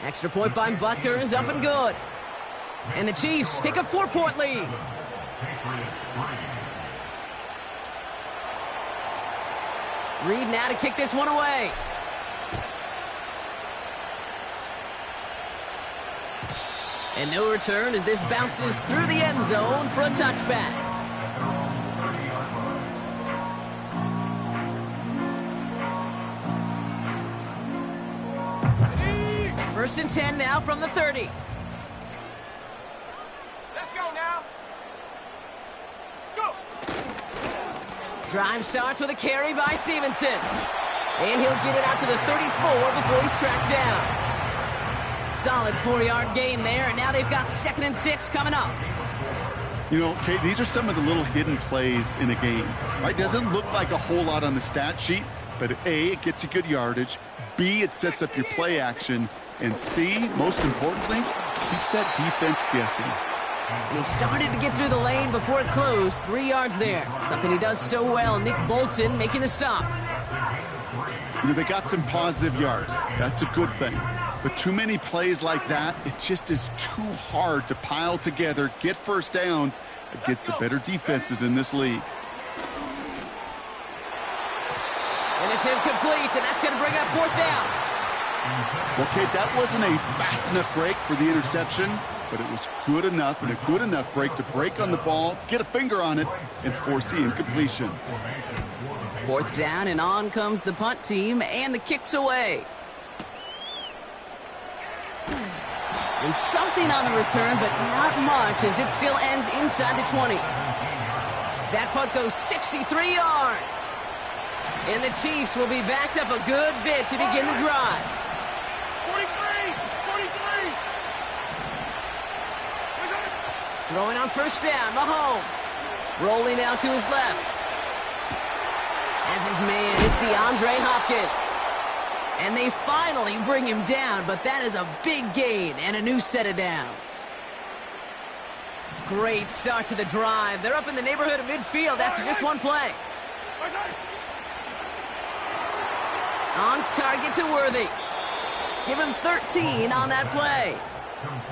Extra point by Butker is up and good. And the Chiefs take a 4-point lead. Reed now to kick this one away. And no return as this bounces through the end zone for a touchback. First and 10 now from the 30. Let's go now. Go. Drive starts with a carry by Stevenson. And he'll get it out to the 34 before he's tracked down. Solid 4-yard gain there, and now they've got 2nd and 6 coming up. You know, Kate, these are some of the little hidden plays in a game, right? Doesn't look like a whole lot on the stat sheet, but A, it gets you good yardage. B, it sets up your play action. And C, most importantly, keeps that defense guessing. And he started to get through the lane before it closed. 3 yards there. Something he does so well. Nick Bolton making the stop. You know, they got some positive yards. That's a good thing. But too many plays like that, it just is too hard to pile together, get first downs against the better defenses in this league. And it's incomplete, and that's going to bring up 4th down. Well, Kate, that wasn't a fast enough break for the interception, but it was good enough and a good enough break to break on the ball, get a finger on it, and force the incompletion. 4th down, and on comes the punt team, and the kick's away. And something on the return, but not much, as it still ends inside the 20. That punt goes 63 yards. And the Chiefs will be backed up a good bit to begin the drive. 43. Throwing on 1st down, Mahomes. Rolling out to his left. As his man, it's DeAndre Hopkins. And they finally bring him down, but that is a big gain and a new set of downs. Great start to the drive. They're up in the neighborhood of midfield after just one play. On target to Worthy. Give him 13 on that play.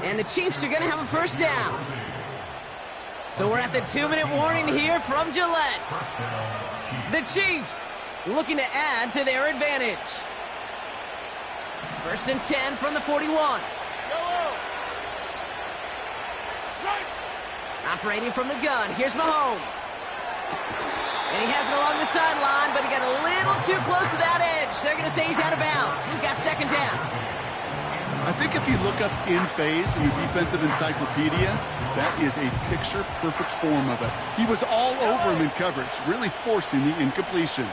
And the Chiefs are going to have a 1st down. So we're at the 2-minute warning here from Gillette. The Chiefs looking to add to their advantage. 1st and 10 from the 41. Operating from the gun, here's Mahomes. And he has it along the sideline, but he got a little too close to that edge. They're going to say he's out of bounds. We've got 2nd down. I think if you look up in phase in the defensive encyclopedia, that is a picture-perfect form of it. He was all over him in coverage, really forcing the incompletion.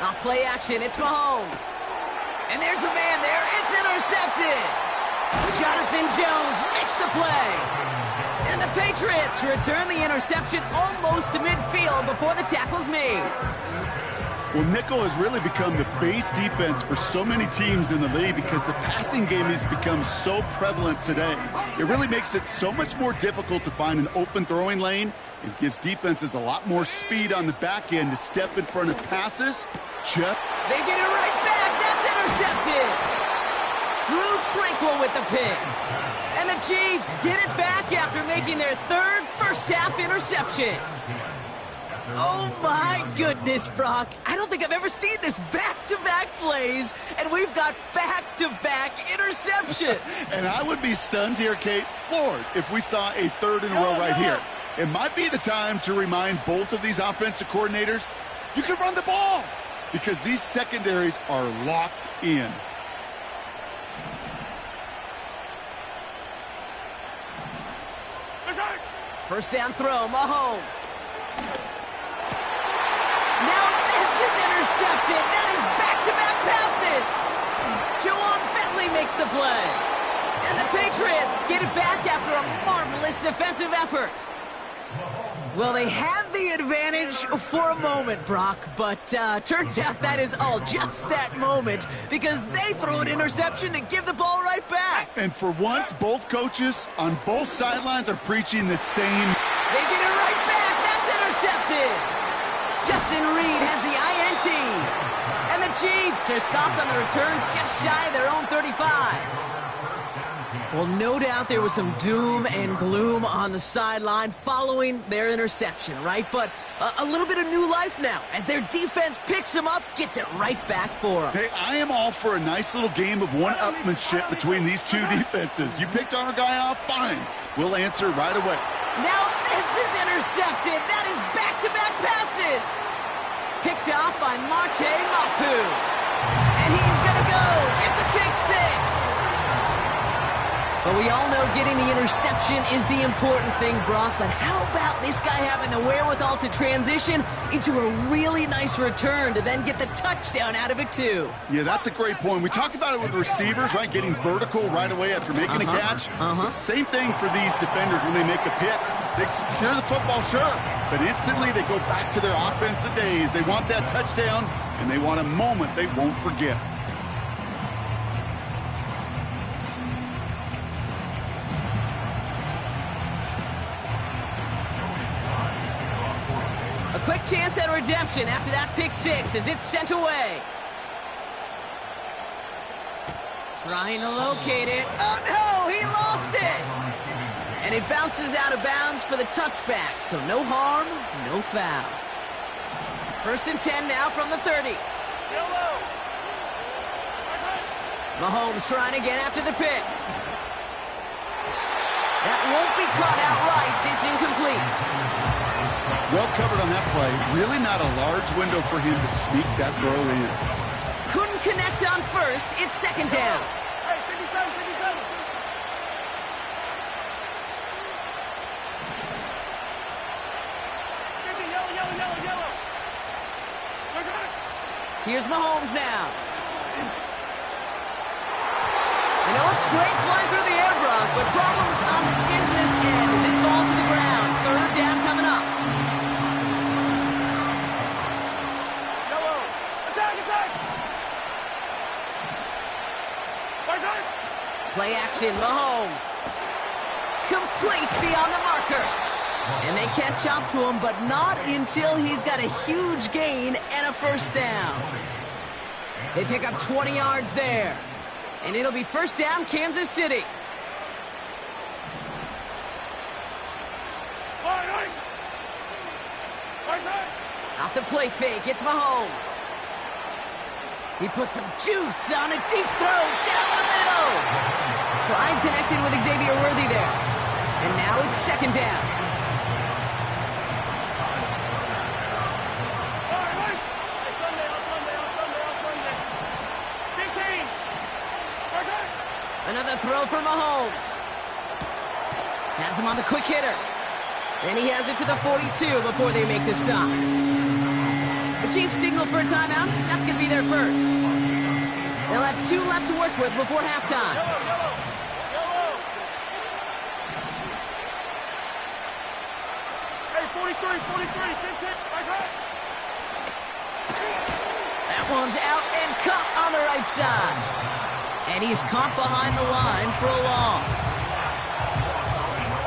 Off play action, it's Mahomes. And there's a man there, it's intercepted. Jonathan Jones makes the play. And the Patriots return the interception almost to midfield before the tackle's made. Well, nickel has really become the base defense for so many teams in the league because the passing game has become so prevalent today. It really makes it so much more difficult to find an open throwing lane. It gives defenses a lot more speed on the back end to step in front of passes. They get it right back. That's intercepted. Drew Tranquil with the pick. And the Chiefs get it back after making their third first-half interception. Oh, my goodness, Brock. I don't think I've ever seen this back-to-back plays, and we've got back-to-back interceptions. And I would be stunned here, Kate, floored, if we saw a third in a row right here. It might be the time to remind both of these offensive coordinators, you can run the ball, because these secondaries are locked in. First down throw, Mahomes. Now this is intercepted. That is back-to-back passes. Juwan Bentley makes the play. And the Patriots get it back after a marvelous defensive effort. Well, they had the advantage for a moment, Brock, but turns out that is all just that moment because they throw an interception to give the ball right back. And for once, both coaches on both sidelines are preaching the same. They get it right back. That's intercepted. Justin Reed has the INT. And the Chiefs are stopped on the return just shy of their own 35. Well, no doubt there was some doom and gloom on the sideline following their interception, right? But a little bit of new life now as their defense picks them up, gets it right back for them. Hey, I am all for a nice little game of one-upmanship between these two defenses. You picked our guy off, fine. We'll answer right away. Now this is intercepted. That is back-to-back passes. Picked off by Marte Mapu. And he's going to go. It's a pick six. But we all know getting the interception is the important thing, Brock. But how about this guy having the wherewithal to transition into a really nice return to then get the touchdown out of it, too? Yeah, that's a great point. We talk about it with receivers, right? Getting vertical right away after making a catch. Same thing for these defenders when they make a pick. They secure the football, sure. But instantly they go back to their offensive days. They want that touchdown, and they want a moment they won't forget. Quick chance at redemption after that pick six as it's sent away. Trying to locate it. Oh, no, he lost it. And it bounces out of bounds for the touchback, so no harm, no foul. First and 10 now from the 30. Mahomes trying again after the pick. That won't be caught outright. It's incomplete. Well covered on that play. Really not a large window for him to sneak that throw in. Couldn't connect on first. It's second down. Hey, 57, 57. Yellow. Here's Mahomes now. And it looks great flying through the air, Brock, but problems on the business end as it falls to the ground. Third down coming up. Play action, Mahomes. Complete beyond the marker. And they can't chop to him, but not until he's got a huge gain and a first down. They pick up 20 yards there. And it'll be first down, Kansas City. Off the play fake, it's Mahomes. He put some juice on a deep throw down the middle. Pride connected with Xavier Worthy there. And now it's second down. Another throw for Mahomes. Has him on the quick hitter. And he has it to the 42 before they make the stop. The Chiefs signal for a timeout. That's going to be their first. They'll have 2 left to work with before halftime. Hey, 43, 15. That one's out and caught on the right side. And he's caught behind the line for a loss.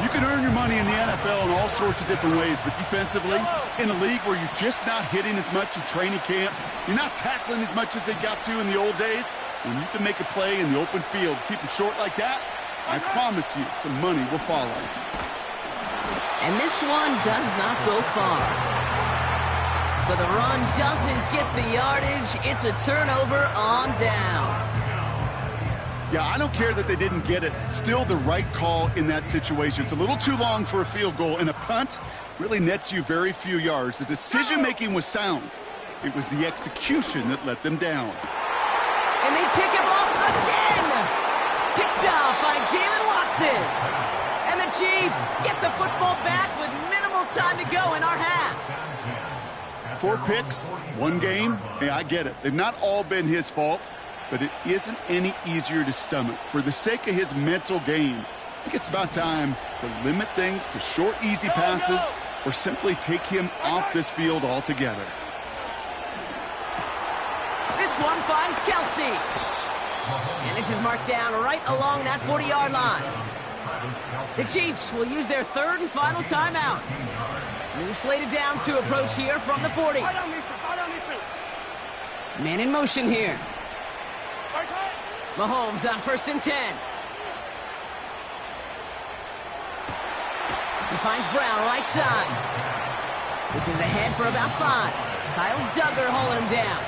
You can earn your money in the NFL in all sorts of different ways, but defensively, in a league where you're just not hitting as much in training camp, you're not tackling as much as they got to in the old days, when you can make a play in the open field, keep it short like that, I promise you some money will follow. And this one does not go far. So the run doesn't get the yardage. It's a turnover on downs. Yeah, I don't care that they didn't get it. Still the right call in that situation. It's a little too long for a field goal, and a punt really nets you very few yards. The decision-making was sound. It was the execution that let them down. And they pick him off again! Picked off by Jalen Watson. And the Chiefs get the football back with minimal time to go in our half. 4 picks, 1 game. Yeah, I get it. They've not all been his fault. But it isn't any easier to stomach. For the sake of his mental game, I think it's about time to limit things to short, easy passes or simply take him off this field altogether. This one finds Kelsey. And this is marked down right along that 40-yard line. The Chiefs will use their 3rd and final timeout. New slated downs to approach here from the 40. Man in motion here. Mahomes on 1st and 10. He finds Brown right side. This is ahead for about 5. Kyle Duggar holding him down.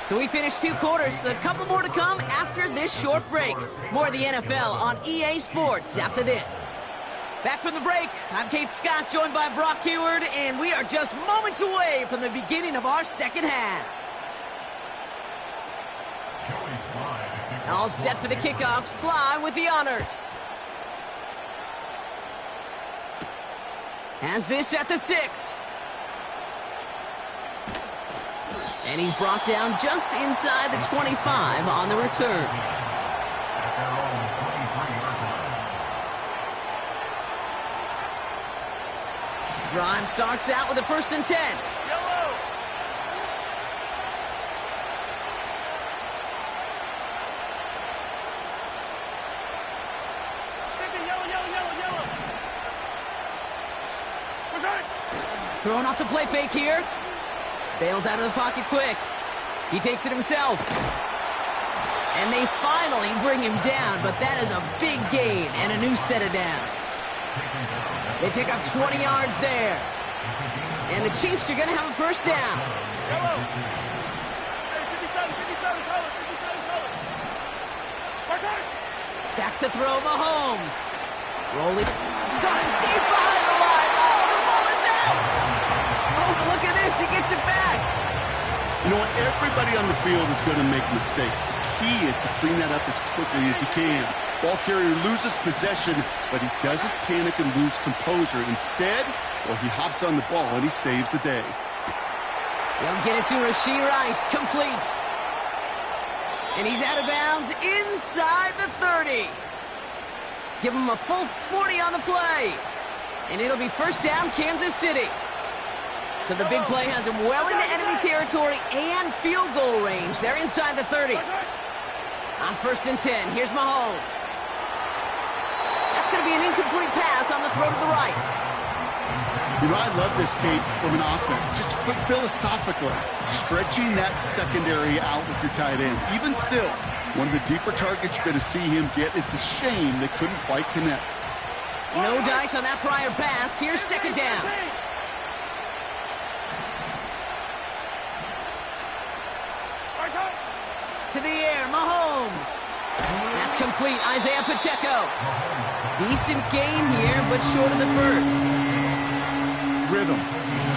So we finished 2 quarters. A couple more to come after this short break. More of the NFL on EA Sports after this. Back from the break, I'm Kate Scott, joined by Brock Heward, and we are just moments away from the beginning of our second half. All set for the kickoff. Sly with the honors. Has this at the 6. And he's brought down just inside the 25 on the return. Drive starts out with a 1st and 10. Throwing off the play fake here. Bails out of the pocket quick. He takes it himself. And they finally bring him down, but that is a big gain and a new set of downs. They pick up 20 yards there. And the Chiefs are going to have a 1st down. Back to throw Mahomes. Rolling. Got him deep behind the line. Oh, the ball is out. Oh, look at this. He gets it back. You know what? Everybody on the field is going to make mistakes. The key is to clean that up as quickly as he can. Ball carrier loses possession, but he doesn't panic and lose composure. Instead, well, he hops on the ball and he saves the day. They'll get it to Rashee Rice. Complete. And he's out of bounds inside the 30. Give him a full 40 on the play. And it'll be 1st down, Kansas City. So the big play has him well into enemy territory and field goal range. They're inside the 30. On 1st and 10, here's Mahomes. That's going to be an incomplete pass on the throw to the right. You know, I love this, Kate, from an offense. Just philosophically, stretching that secondary out with your tight end. Even still, one of the deeper targets you're going to see him get. It's a shame they couldn't quite connect. No dice on that prior pass. Here's 2nd down. To the air, Mahomes. That's complete, Isaiah Pacheco. Decent game here, but short of the first. Rhythm.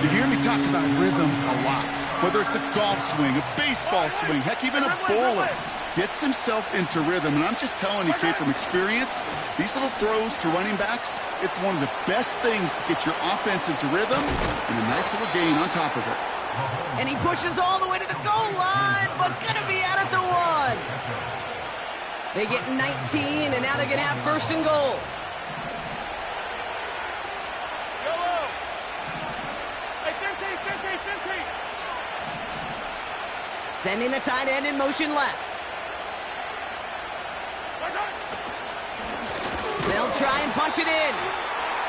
You hear me talk about rhythm a lot. Whether it's a golf swing, a baseball swing, heck, even a bowler. Gets himself into rhythm, and I'm just telling you, Kate, from experience, these little throws to running backs, it's one of the best things to get your offense into rhythm and a nice little gain on top of it. And he pushes all the way to the goal line, but gonna be out at the 1. They get 19, and now they're gonna have first and goal. Sending the tight end in motion left. They'll try and punch it in.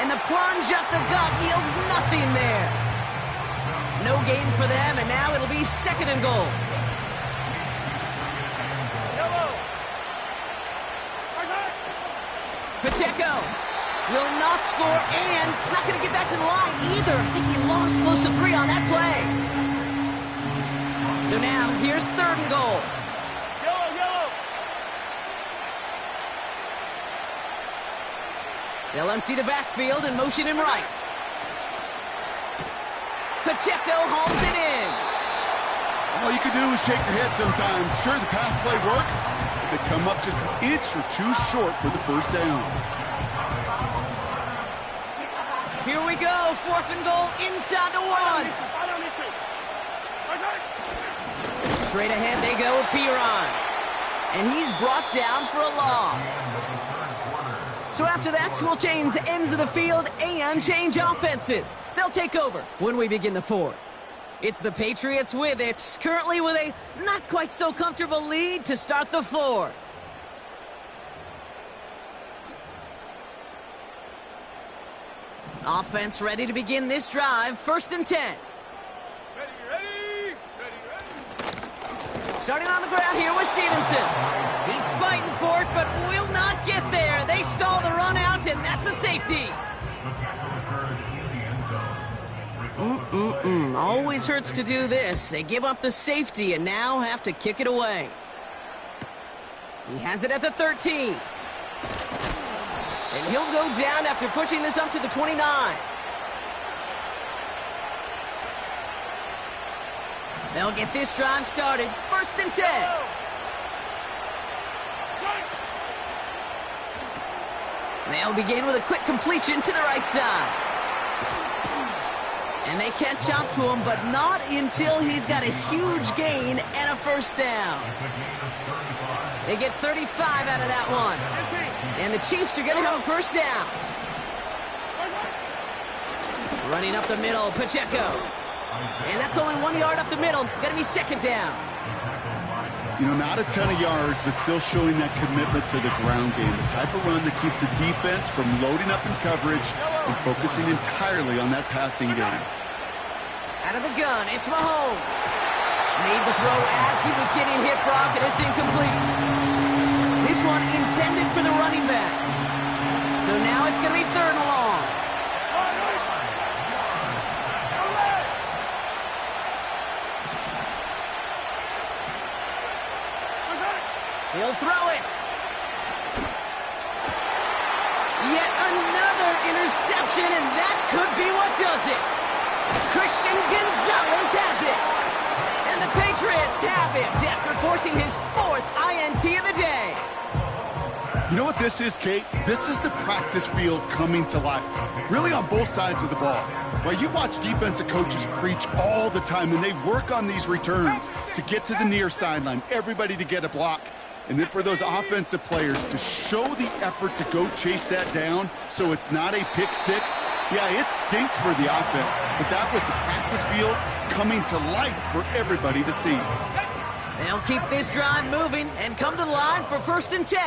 And the plunge up the gut yields nothing there. No gain for them, and now it'll be second and goal. Pacheco will not score, and it's not going to get back to the line either. I think he lost close to 3 on that play. So now, here's third and goal. They'll empty the backfield and motion him right. Pacheco hauls it in. All you can do is shake your head sometimes. Sure, the pass play works, but they come up just an inch or 2 short for the first down. Here we go, fourth and goal inside the 1. Straight ahead they go with Piron. And he's brought down for a loss. So after that, we'll change the ends of the field and change offenses. They'll take over when we begin the 4th. It's the Patriots with it, currently with a not quite so comfortable lead to start the 4th. Offense ready to begin this drive, first and 10. Starting on the ground here with Stevenson. He's fighting for it, but will not get there. They stall the run out, and that's a safety. Always hurts to do this. They give up the safety and now have to kick it away. He has it at the 13. And he'll go down after pushing this up to the 29. They'll get this drive started. First and 10. They'll begin with a quick completion to the right side. And they catch up to him, but not until he's got a huge gain and a first down. They get 35 out of that one. And the Chiefs are going to have a first down. Running up the middle, Pacheco. And that's only 1 yard up the middle. Going to be second down. You know, not a ton of yards, but still showing that commitment to the ground game. The type of run that keeps the defense from loading up in coverage and focusing entirely on that passing game. Out of the gun, it's Mahomes. Made the throw as he was getting hit, Brock, and it's incomplete. This one intended for the running back. So now it's going to be third and long. He'll throw it. Yet another interception, and that could be what does it. Christian Gonzalez has it. And the Patriots have it after forcing his 4th INT of the day. You know what this is, Kate? This is the practice field coming to life. Really on both sides of the ball. Well, you watch defensive coaches preach all the time, and they work on these returns to get to the near sideline, everybody to get a block. And then for those offensive players to show the effort to go chase that down so it's not a pick six, yeah, it stinks for the offense. But that was the practice field coming to life for everybody to see. They'll keep this drive moving and come to the line for first and 10.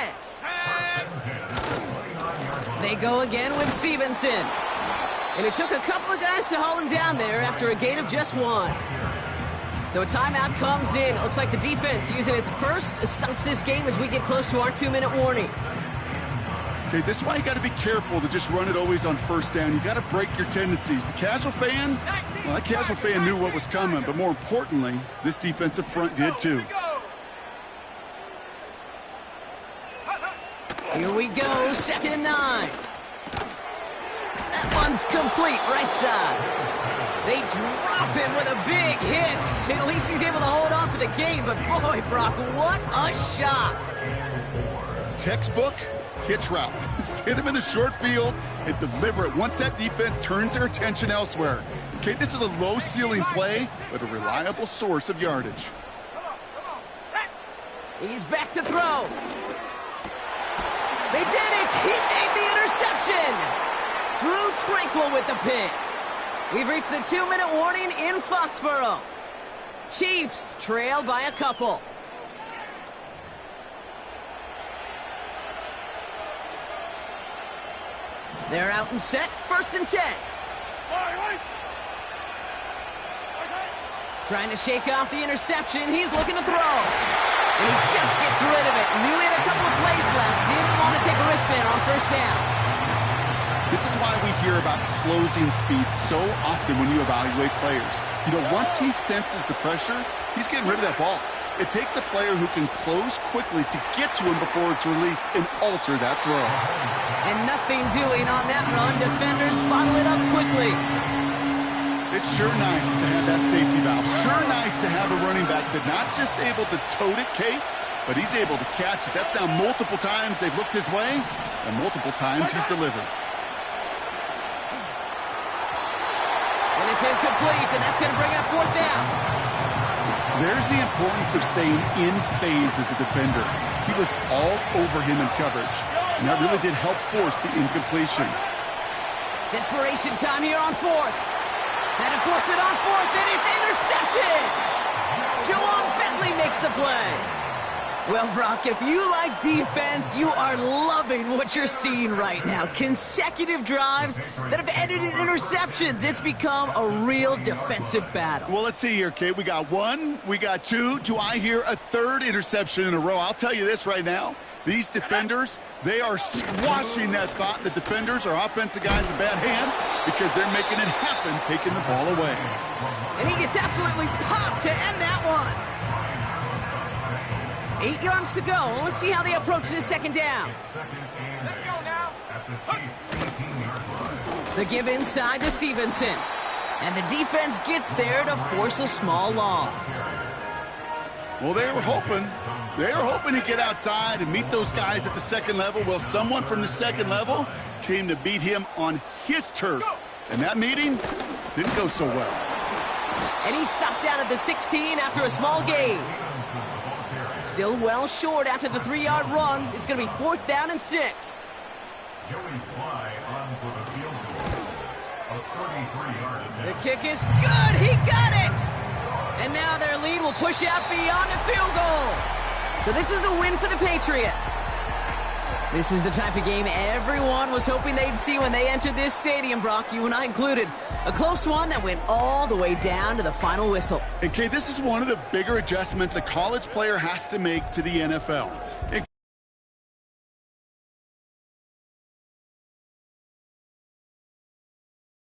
They go again with Stevenson. And it took a couple of guys to haul him down there after a gain of just 1. So a timeout comes in. It looks like the defense using its first stops this game as we get close to our 2-minute warning. Okay, this is why you got to be careful to just run it always on first down. You got to break your tendencies. The casual fan, well, that casual fan knew what was coming, but more importantly, this defensive front did too. Here we go, 2nd and 9. That one's complete, right side. They drop him with a big hit. At least he's able to hold on for the game, but boy, Brock, what a shot. Textbook hitch route. Just hit him in the short field and deliver it once that defense turns their attention elsewhere. Okay, this is a low-ceiling play, but a reliable source of yardage. He's back to throw. They did it! He made the interception! Drew Tranquil with the pick. We've reached the 2-minute warning in Foxborough. Chiefs trail by a couple. They're out and set, 1st and 10. Trying to shake off the interception. He's looking to throw. And he just gets rid of it. Knew he had a couple of plays left. Didn't want to take a risk there on 1st down. This is why we hear about closing speed so often when you evaluate players. You know, once he senses the pressure, he's getting rid of that ball. It takes a player who can close quickly to get to him before it's released and alter that throw. And nothing doing on that run. Defenders bottle it up quickly. It's sure nice to have that safety valve. Sure nice to have a running back that's not just able to tote it, Kate, but he's able to catch it. That's now multiple times they've looked his way, and multiple times he's delivered. And it's incomplete, and that's going to bring up 4th down. There's the importance of staying in phase as a defender. He was all over him in coverage, and that really did help force the incompletion. Desperation time here on 4th. Had to force it on 4th, and it's intercepted! Jawan Bentley makes the play. Well, Brock, if you like defense, you are loving what you're seeing right now. Consecutive drives that have ended in interceptions. It's become a real defensive battle. Well, let's see here, Kate. We got 1, we got 2. Do I hear a 3rd interception in a row? I'll tell you this right now. These defenders, they are squashing that thought that defenders are offensive guys in bad hands because they're making it happen, taking the ball away. And he gets absolutely popped to end that one. 8 yards to go. Let's see how they approach this 2nd down. Let's go now. At the Chiefs' 18-yard line. The give inside to Stevenson. And the defense gets there to force a small loss. Well, they were hoping to get outside and meet those guys at the 2nd level. Well, someone from the 2nd level came to beat him on his turf. And that meeting didn't go so well. And he stopped down at the 16 after a small gain. Still well short after the 3-yard run. It's going to be 4th down and 6. Joey Sly on for the field goal. A 33-yard attempt. The kick is good. He got it. And now their lead will push out beyond a field goal. So this is a win for the Patriots. This is the type of game everyone was hoping they'd see when they entered this stadium, Brock, you and I included. A close one that went all the way down to the final whistle. And Kay, this is one of the bigger adjustments a college player has to make to the NFL. And